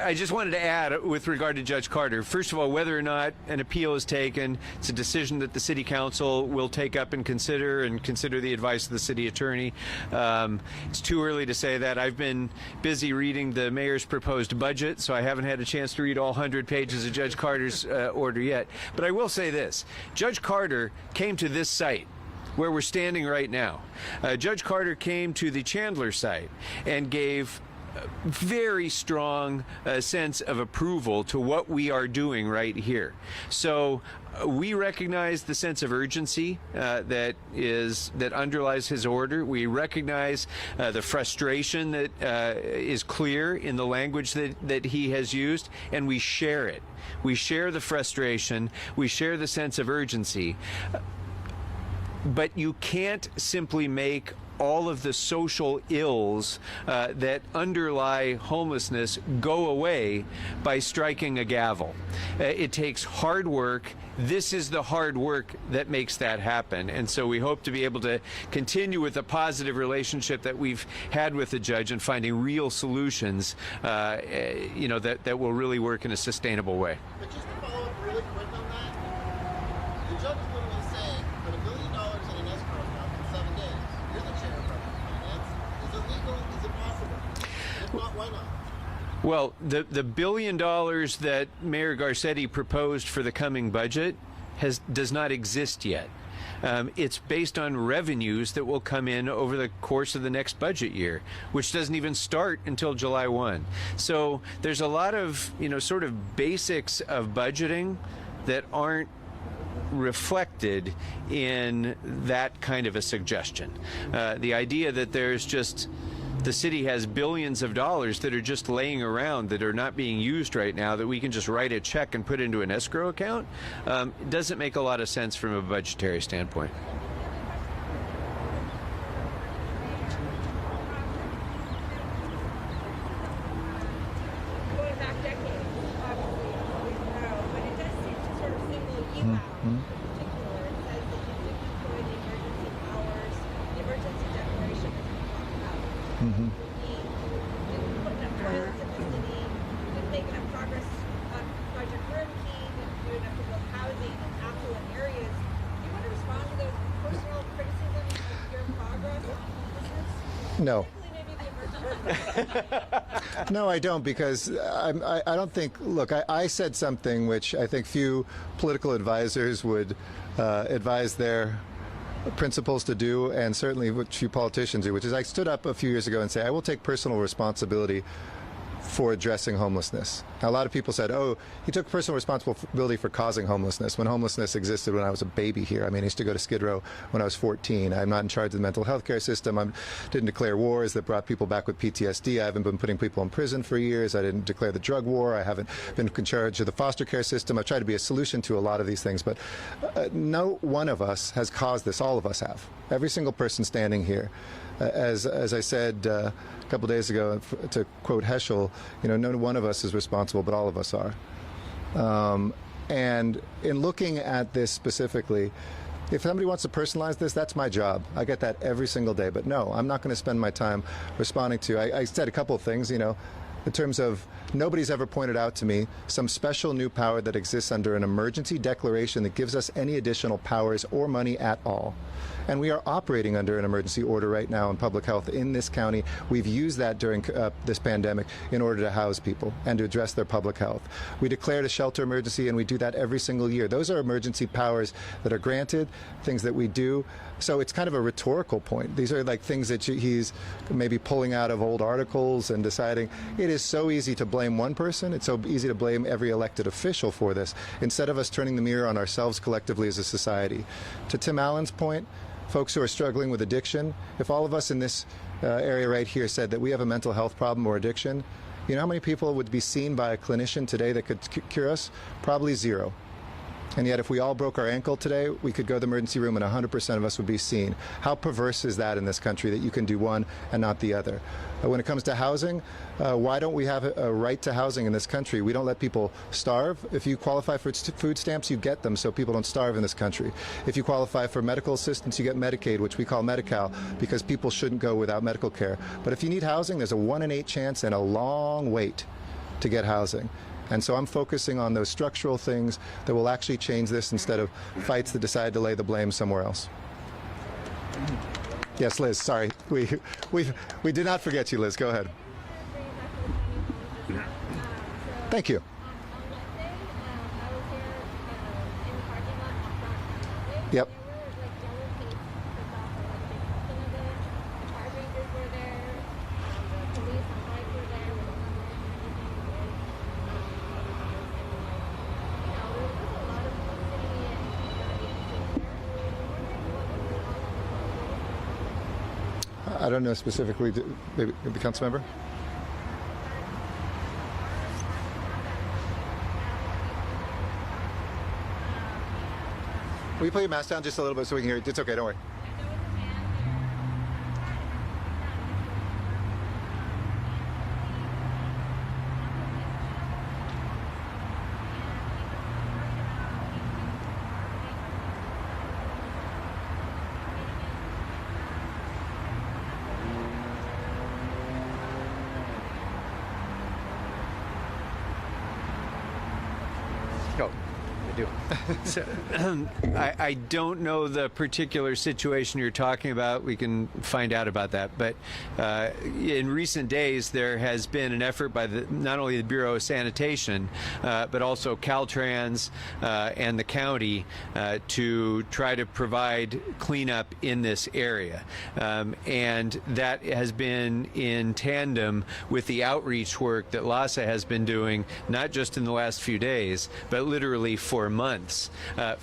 I just wanted to add, with regard to Judge Carter, first of all, whether or not an appeal is taken, it's a decision that the City Council will take up and consider the advice of the City Attorney. It's too early to say that. I've been busy reading the Mayor's proposed budget, so I haven't had a chance to read all 100 pages of Judge Carter's order yet. But I will say this. Judge Carter came to this site where we're standing right now. Judge Carter came to the Chandler site and gave a very strong sense of approval to what we are doing right here. So we recognize the sense of urgency that underlies his order. We recognize the frustration that is clear in the language that he has used, and we share it. We share the frustration. We share the sense of urgency. But you can't simply make all of the social ills that underlie homelessness go away by striking a gavel. It takes hard work. This is the hard work that makes that happen. And so we hope to be able to continue with the positive relationship that we've had with the judge and finding real solutions, that will really work in a sustainable way. But just to follow up really quick on that, the judge is literally saying put $1 billion in an escrow account in 7 days. You're the chair of finance. Is it legal? Is it possible? If not, why not? Well, the $1 billion that Mayor Garcetti proposed for the coming budget does not exist yet. It's based on revenues that will come in over the course of the next budget year, which doesn't even start until July 1. So there's a lot of, sort of basics of budgeting that aren't reflected in that kind of a suggestion. The idea that there's just the city has billions of dollars that are just laying around that are not being used right now that we can just write a check and put into an escrow account doesn't make a lot of sense from a budgetary standpoint. Going back decades, obviously, always know, but it does seem to sort of single you out in particular. It says that you could deploy the emergency powers, the emergency declaration that you talked about. You could put enough toilets in the city, you could make enough progress on Project Hurricane, do enough to build housing in affluent areas. Do you want to respond to those personal criticisms of your progress on homelessness? No. Particularly maybe the emergency. No, I don't, because I don't think, look, I said something which I think few political advisors would advise their principals to do, and certainly what few politicians do, which is I stood up a few years ago and say, I will take personal responsibility for addressing homelessness. Now, a lot of people said, oh, he took personal responsibility for causing homelessness when homelessness existed when I was a baby here. I mean, I used to go to Skid Row when I was 14. I'm not in charge of the mental health care system. I didn't declare wars that brought people back with PTSD. I haven't been putting people in prison for years. I didn't declare the drug war. I haven't been in charge of the foster care system. I've tried to be a solution to a lot of these things, but no one of us has caused this. All of us have. Every single person standing here. As I said a couple days ago, to quote Heschel, no one of us is responsible, but all of us are. And in looking at this specifically, If somebody wants to personalize this, that's my job. I get that every single day. But no, I'm not going to spend my time responding to. I said a couple of things, in terms of nobody's ever pointed out to me some special new power that exists under an emergency declaration that gives us any additional powers or money at all. And we are operating under an emergency order right now in public health in this county. We've used that during this pandemic in order to house people and to address their public health. We declared a shelter emergency, and we do that every single year. Those are emergency powers that are granted, things that we do. So it's kind of a rhetorical point. These are like things that he's maybe pulling out of old articles and deciding. It is so easy to blame one person. It's so easy to blame every elected official for this, instead of us turning the mirror on ourselves collectively as a society. To Tim Allen's point, folks who are struggling with addiction, if all of us in this area right here said that we have a mental health problem or addiction, you know how many people would be seen by a clinician today that could cure us? Probably zero. And yet if we all broke our ankle today, we could go to the emergency room and 100% of us would be seen. How perverse is that in this country, that you can do one and not the other? When it comes to housing, why don't we have a right to housing in this country? We don't let people starve. If you qualify for food stamps, you get them so people don't starve in this country. If you qualify for medical assistance, you get Medicaid, which we call Medi-Cal, because people shouldn't go without medical care. But if you need housing, there's a 1 in 8 chance and a long wait to get housing. And so I'm focusing on those structural things that will actually change this instead of fights that decide to lay the blame somewhere else. Yes, Liz, sorry. We did not forget you, Liz. Go ahead. Thank you. Yep. I don't know specifically, maybe the council member? Will you put your mask down just a little bit so we can hear it? It's okay, don't worry. Oh, I do. So, I don't know the particular situation you're talking about. We can find out about that. But in recent days, there has been an effort by not only the Bureau of Sanitation, but also Caltrans and the county to try to provide cleanup in this area. And that has been in tandem with the outreach work that LASA has been doing, not just in the last few days, but literally for months,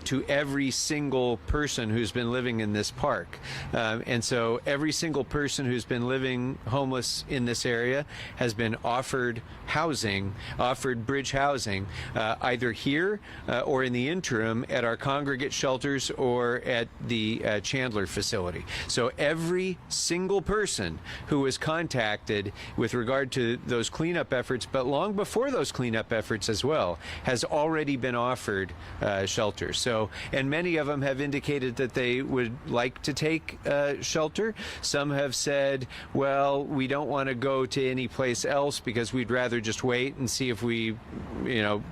to every single person who's been living in this park. And so every single person who's been living homeless in this area has been offered housing, offered bridge housing, either here or in the interim at our congregate shelters or at the Chandler facility. So every single person who was contacted with regard to those cleanup efforts, but long before those cleanup efforts as well, has already been offered shelters. So, and many of them have indicated that they would like to take shelter. Some have said, well, we don't want to go to any place else because we'd rather just wait and see if we,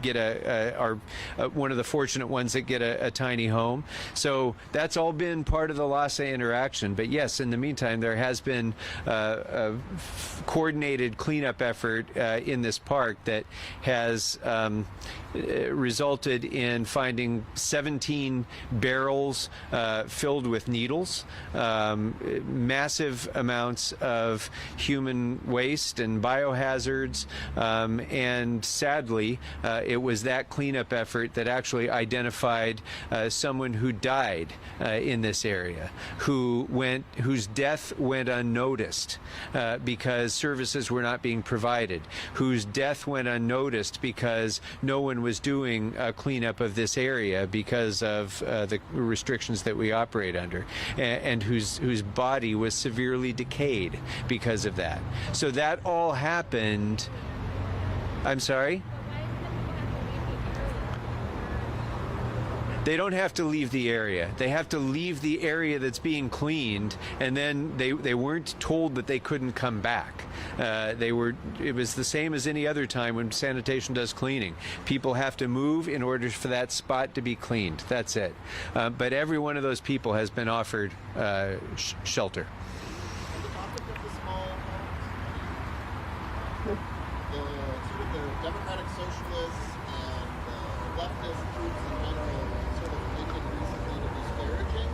get one of the fortunate ones that get a tiny home. So that's all been part of the LASA interaction. But yes, in the meantime, there has been a coordinated cleanup effort in this park that has resulted in finding 17 barrels filled with needles, massive amounts of human waste and biohazards, and sadly, it was that cleanup effort that actually identified someone who died in this area, whose death went unnoticed because services were not being provided, whose death went unnoticed because no one was doing a cleanup of this area because of the restrictions that we operate under, and whose body was severely decayed because of that. So that all happened. I'm sorry? They don't have to leave the area. They have to leave the area that's being cleaned, and then they weren't told that they couldn't come back. It was the same as any other time when sanitation does cleaning. People have to move in order for that spot to be cleaned. That's it. But every one of those people has been offered shelter. On the topic of the small homes, the Democratic Socialists and leftist groups in general sort of making recently to disparaging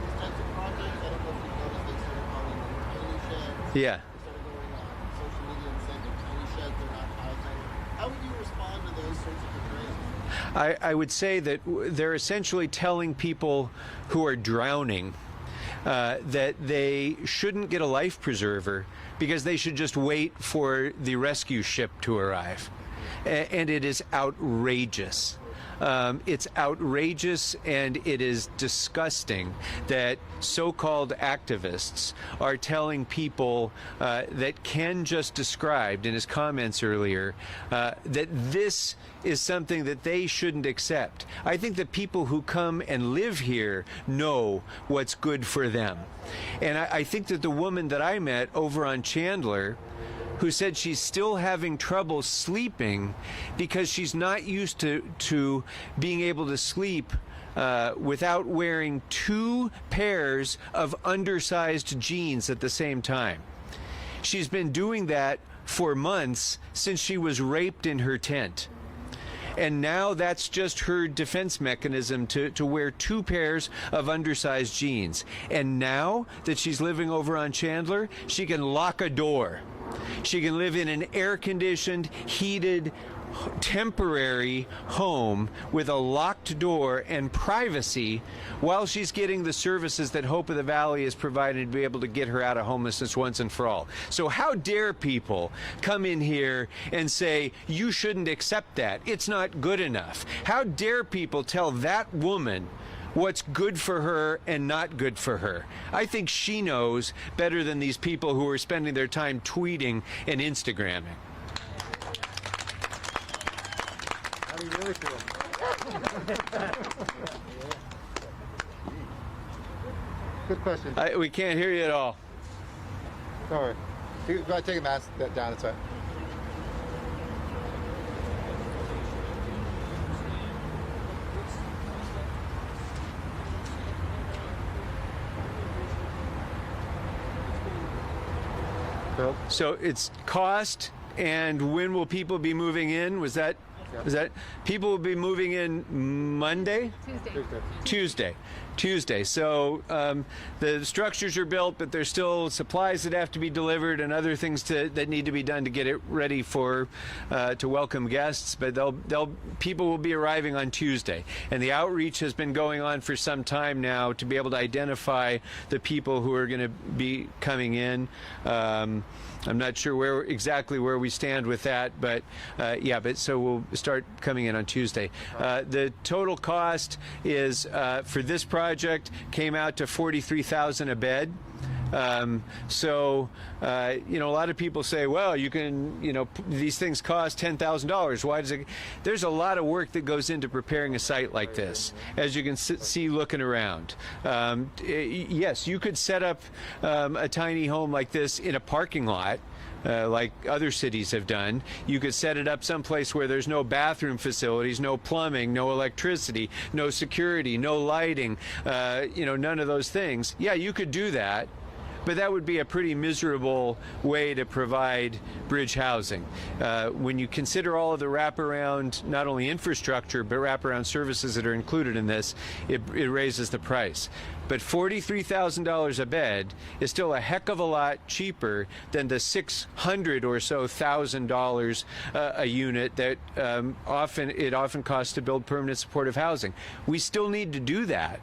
these types of projects. I don't know if you've noticed they started calling them tiny sheds. Yeah. They started going on social media and saying they're tiny sheds, they're not housing. How would you respond to those sorts of appraisals? I would say that they're essentially telling people who are drowning that they shouldn't get a life preserver because they should just wait for the rescue ship to arrive. And it is outrageous. It's outrageous, and it is disgusting that so-called activists are telling people that Ken just described in his comments earlier that this is something that they shouldn't accept. I think that people who come and live here know what's good for them. And I think that the woman that I met over on Chandler, who said she's still having trouble sleeping because she's not used to being able to sleep without wearing 2 pairs of undersized jeans at the same time. She's been doing that for months since she was raped in her tent. And now that's just her defense mechanism to wear 2 pairs of undersized jeans. And now that she's living over on Chandler, she can lock a door. She can live in an air-conditioned, heated, temporary home with a locked door and privacy while she's getting the services that Hope of the Valley is providing to be able to get her out of homelessness once and for all. So how dare people come in here and say, you shouldn't accept that? It's not good enough. How dare people tell that woman what's good for her and not good for her? I think she knows better than these people who are spending their time tweeting and Instagramming. How do you really feel? Good question. We can't hear you at all. Sorry. You gotta take a mask down. It's right. So it's cost, and when will people be moving in? Was that people will be moving in Monday? Tuesday. So the structures are built, but there's still supplies that have to be delivered and other things that need to be done to get it ready for to welcome guests. But people will be arriving on Tuesday, and the outreach has been going on for some time now to be able to identify the people who are going to be coming in. I'm not sure exactly where we stand with that, but so we'll start coming in on Tuesday. The total cost is for this project came out to $43,000 a bed. A lot of people say, well, you can, these things cost $10,000. Why does it? There's a lot of work that goes into preparing a site like this, as you can see looking around. Yes, you could set up a tiny home like this in a parking lot. Like other cities have done. You could set it up someplace where there's no bathroom facilities, no plumbing, no electricity, no security, no lighting, none of those things. Yeah, you could do that, but that would be a pretty miserable way to provide bridge housing. When you consider all of the wraparound, not only infrastructure, but wraparound services that are included in this, it raises the price. But $43,000 a bed is still a heck of a lot cheaper than the $600,000 or so a unit that often costs to build permanent supportive housing. We still need to do that.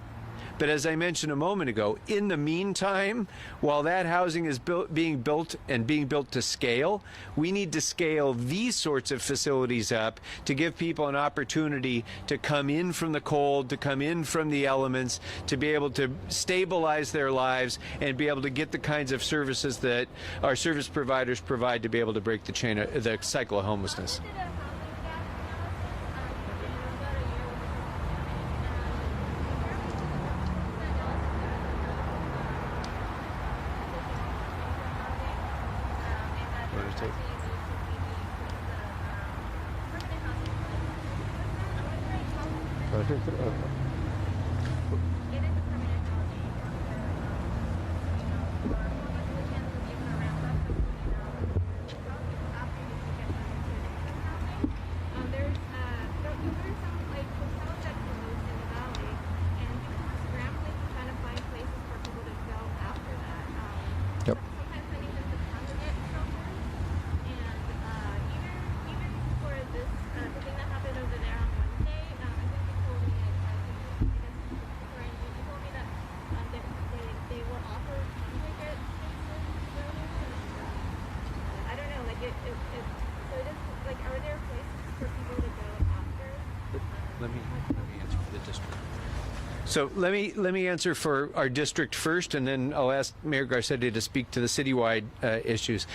But as I mentioned a moment ago, in the meantime, while that housing is being built to scale, we need to scale these sorts of facilities up to give people an opportunity to come in from the cold, to come in from the elements, to be able to stabilize their lives and be able to get the kinds of services that our service providers provide to be able to break the cycle of homelessness. Yep. So let me answer for our district first, and then I'll ask Mayor Garcetti to speak to the citywide issues.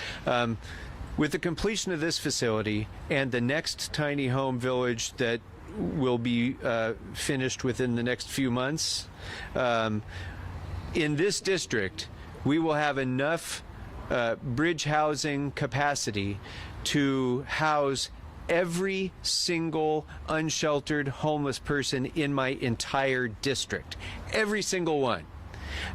With the completion of this facility and the next tiny home village that will be finished within the next few months, in this district, we will have enough bridge housing capacity to house every single unsheltered homeless person in my entire district. Every single one.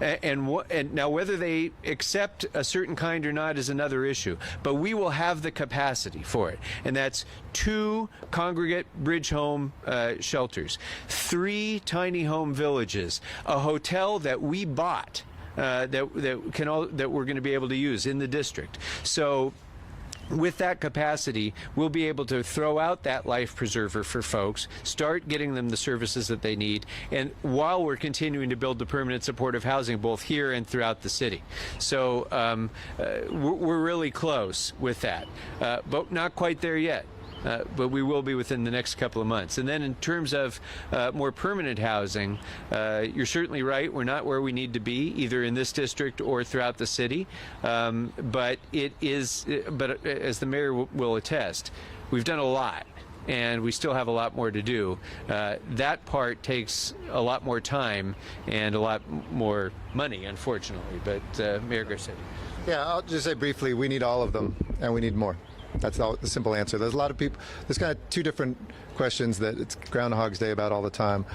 And now whether they accept a certain kind or not is another issue, but we will have the capacity for it. And that's 2 congregate bridge home shelters, 3 tiny home villages, a hotel that we bought that we're going to be able to use in the district. So with that capacity, we'll be able to throw out that life preserver for folks, start getting them the services that they need, and while we're continuing to build the permanent supportive housing both here and throughout the city. So we're really close with that, but not quite there yet. But we will be within the next couple of months. And then in terms of more permanent housing, you're certainly right. We're not where we need to be, either in this district or throughout the city. But as the mayor will attest, we've done a lot, and we still have a lot more to do. That part takes a lot more time and a lot more money, unfortunately. But Mayor Garcetti. Yeah, I'll just say briefly, we need all of them, and we need more. That's the simple answer. There's a lot of people. There's kind of 2 different questions that it's Groundhog's Day about all the time.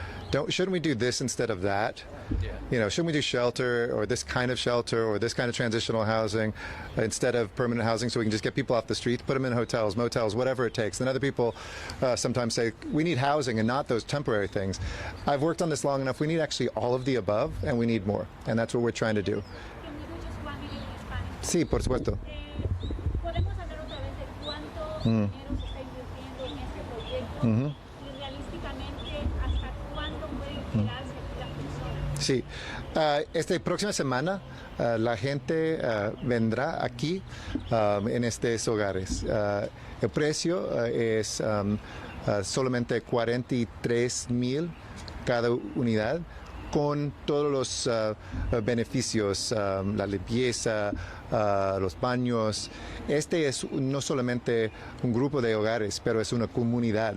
Shouldn't we do this instead of that? Yeah. You know, shouldn't we do shelter or this kind of shelter or this kind of transitional housing instead of permanent housing, so we can just get people off the street, put them in hotels, motels, whatever it takes. And other people sometimes say we need housing and not those temporary things. I've worked on this long enough. We need actually all of the above, and we need more. And that's what we're trying to do. Can we do just 1 minute in Spanish? Sí, por supuesto. ¿Podemos hablar otra vez de cuánto dinero se está invirtiendo en este proyecto y realísticamente hasta cuándo pueden quedarse aquí las personas? Sí, esta próxima semana la gente vendrá aquí en estos hogares. El precio es solamente 43,000 cada unidad, con todos los beneficios, la limpieza, los baños. Este es no solamente un grupo de hogares, pero es una comunidad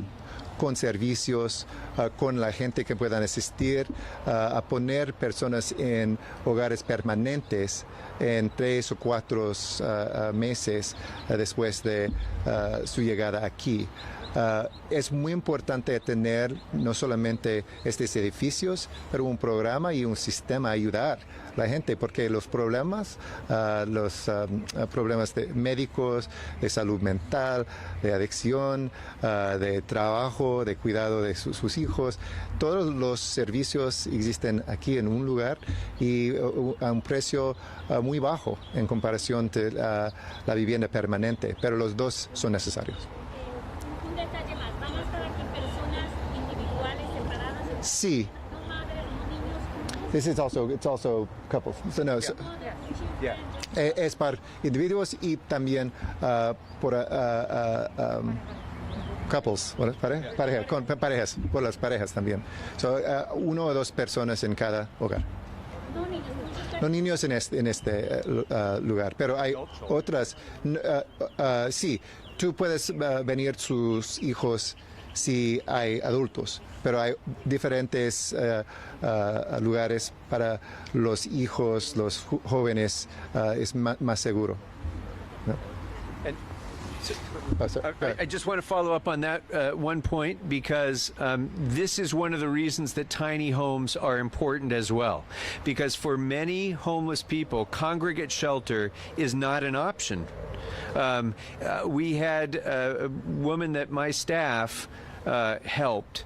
con servicios, con la gente que puedan asistir a poner personas en hogares permanentes en 3 o 4 meses después de su llegada aquí. Es muy importante tener no solamente estos edificios, pero un programa y un sistema a ayudar a la gente, porque los problemas de médicos, de salud mental, de adicción, de trabajo, de cuidado de sus hijos, todos los servicios existen aquí en un lugar y a un precio muy bajo en comparación de la vivienda permanente, pero los dos son necesarios. Un detalle más, ¿van a estar aquí personas individuales separadas? Sí. No madres, no niños. This is also couples. So no, so, Yeah. es para individuos y también por couples, con parejas, por las parejas también. So, 1 o 2 personas en cada hogar. No niños, No niños en este lugar, pero hay otras. Sí, tú puedes venir sus hijos si hay adultos, pero hay diferentes lugares para los hijos, los jóvenes, es más seguro. ¿No? Oh, sorry. Go ahead. I just want to follow up on that one point because this is one of the reasons that tiny homes are important as well. Because for many homeless people, congregate shelter is not an option. We had a woman that my staff helped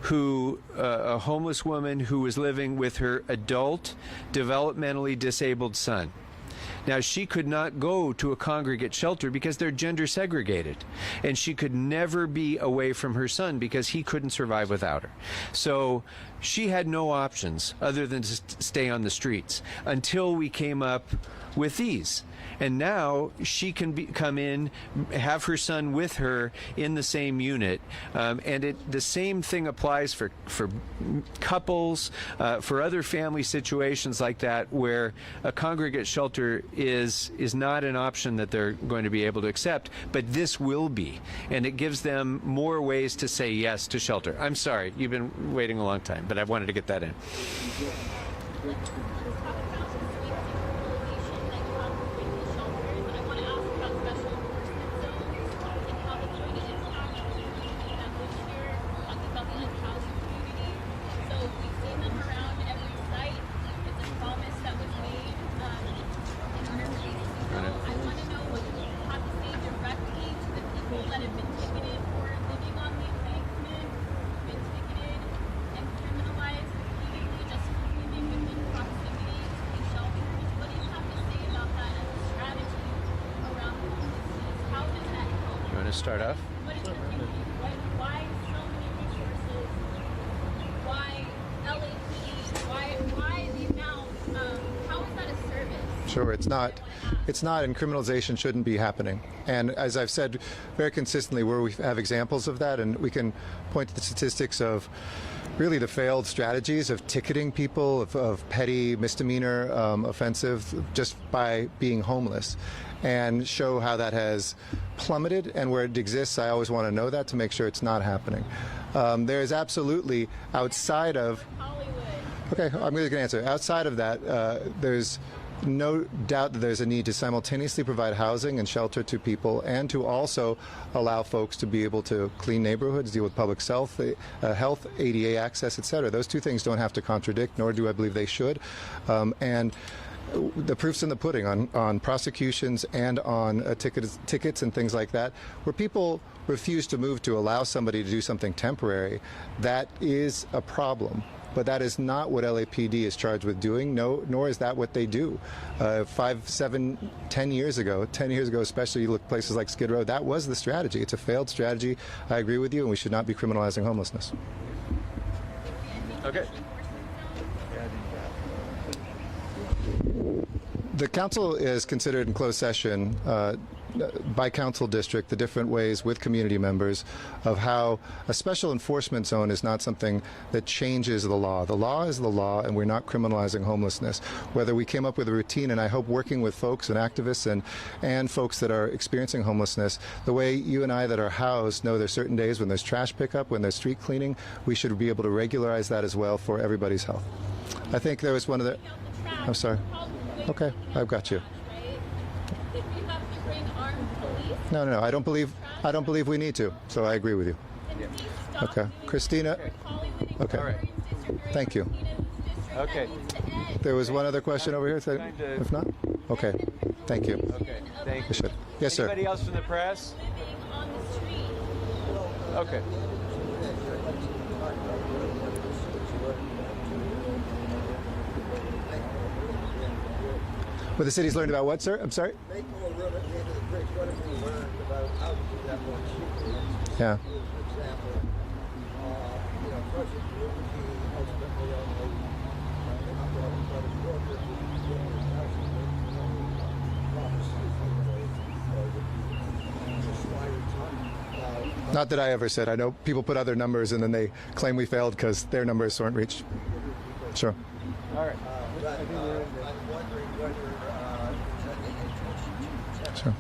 a homeless woman who was living with her adult, developmentally disabled son. Now, she could not go to a congregate shelter because they're gender segregated, and she could never be away from her son because he couldn't survive without her. So she had no options other than to stay on the streets until we came up with these. And now she can come in, have her son with her in the same unit, and the same thing applies for couples, for other family situations like that, where a congregate shelter is not an option that they're going to be able to accept, but this will be, and it gives them more ways to say yes to shelter. I'm sorry, you've been waiting a long time, but I wanted to get that in. Start off. What is your thinking? Why so many resources? Why LAPD? Why the amount? How is that a service? Sure, it's not. It's not, and criminalization shouldn't be happening. And as I've said very consistently, where we have examples of that, and we can point to the statistics of really the failed strategies of ticketing people, of petty misdemeanor offensive just by being homeless, and show how that has plummeted, and where it exists, I always want to know that to make sure it's not happening. There is absolutely, outside of... Okay, I'm going to answer. Outside of that, there's no doubt that there's a need to simultaneously provide housing and shelter to people, and to also allow folks to be able to clean neighborhoods, deal with public health, ADA access, etc. Those two things don't have to contradict, nor do I believe they should. And the proof's in the pudding on prosecutions and on tickets and things like that, where people refuse to move to allow somebody to do something temporary. That is a problem. But that is not what LAPD is charged with doing, nor is that what they do. 5, 7, 10 years ago, especially, you look at places like Skid Row, that was the strategy. It's a failed strategy. I agree with you, and we should not be criminalizing homelessness. Okay. The council is considered in closed session by council district the different ways with community members of how a special enforcement zone is not something that changes the law. The law is the law, and we're not criminalizing homelessness. Whether we came up with a routine, and I hope working with folks and activists and folks that are experiencing homelessness, the way you and I that are housed know there's certain days when there's trash pickup, when there's street cleaning, we should be able to regularize that as well for everybody's health. I think there was one of the... I'm sorry. Okay, I've got you. No. I don't believe we need to. So I agree with you. Okay, Christina. Okay. Right. Thank you. Okay. There was one other question over here. If not, okay. Thank you. Okay. Thank you. Yes, sir. Anybody else from the press? Okay. What the city's learned about what, sir? I'm sorry? Yeah. Not that I ever said. I know people put other numbers and then they claim we failed because their numbers weren't reached. Sure. All right. Sure.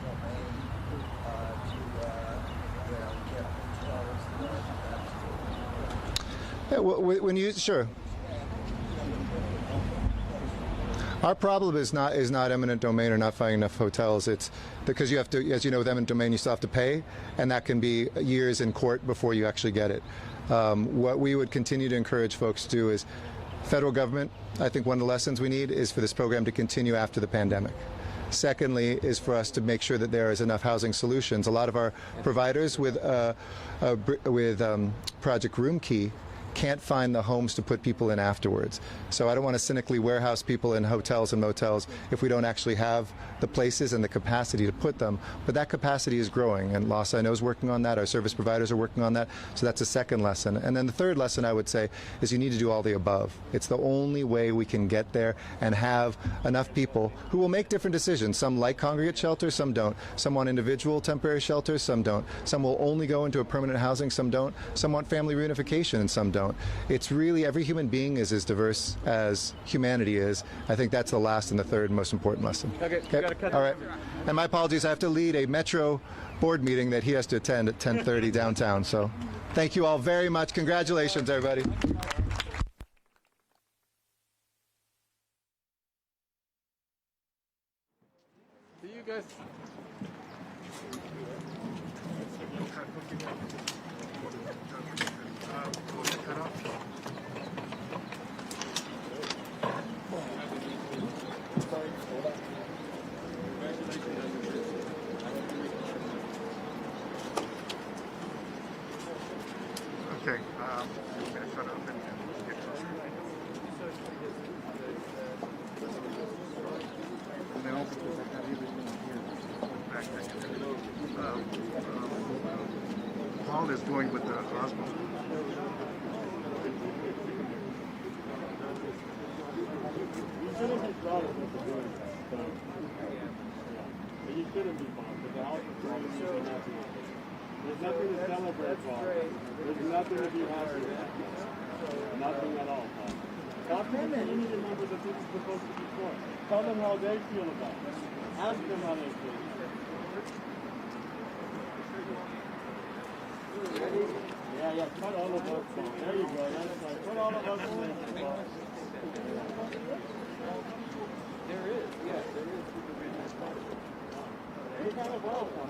Yeah, when you sure. Our problem is not eminent domain or not finding enough hotels. It's because you have to, as you know, with eminent domain, you still have to pay, and that can be years in court before you actually get it. What we would continue to encourage folks to do is federal government. I think one of the lessons we need is for this program to continue after the pandemic. Secondly, is for us to make sure that there is enough housing solutions. A lot of our providers with Project Room Key can't find the homes to put people in afterwards. So I don't want to cynically warehouse people in hotels and motels if we don't actually have the places and the capacity to put them. But that capacity is growing, and Los I know is working on that. Our service providers are working on that. So that's a second lesson. And then the third lesson I would say is you need to do all the above. It's the only way we can get there and have enough people who will make different decisions. Some like congregate shelter, some don't. Some want individual temporary shelters, some don't. Some will only go into a permanent housing, some don't. Some want family reunification, and some don't. It's really every human being is as diverse as humanity is. I think that's the last and the third most important lesson. Okay. All right. And my apologies, I have to lead a Metro board meeting that he has to attend at 10:30 downtown. So thank you all very much. Congratulations, everybody. See you guys. Okay, I'm going to shut up and get closer. And then also because I got everything here. Paul is going with the Osmo. You shouldn't be bombed, but the house is probably so happy. There's nothing to celebrate, Paul. There's nothing to be happy with. Nothing at all, Paul. Talk to the community members that this is supposed to be for. Tell them how they feel about it. Ask them how they feel. Yeah, put all of us on. There you go. That's right. Put all of us in there. There is. You got it well, Paul.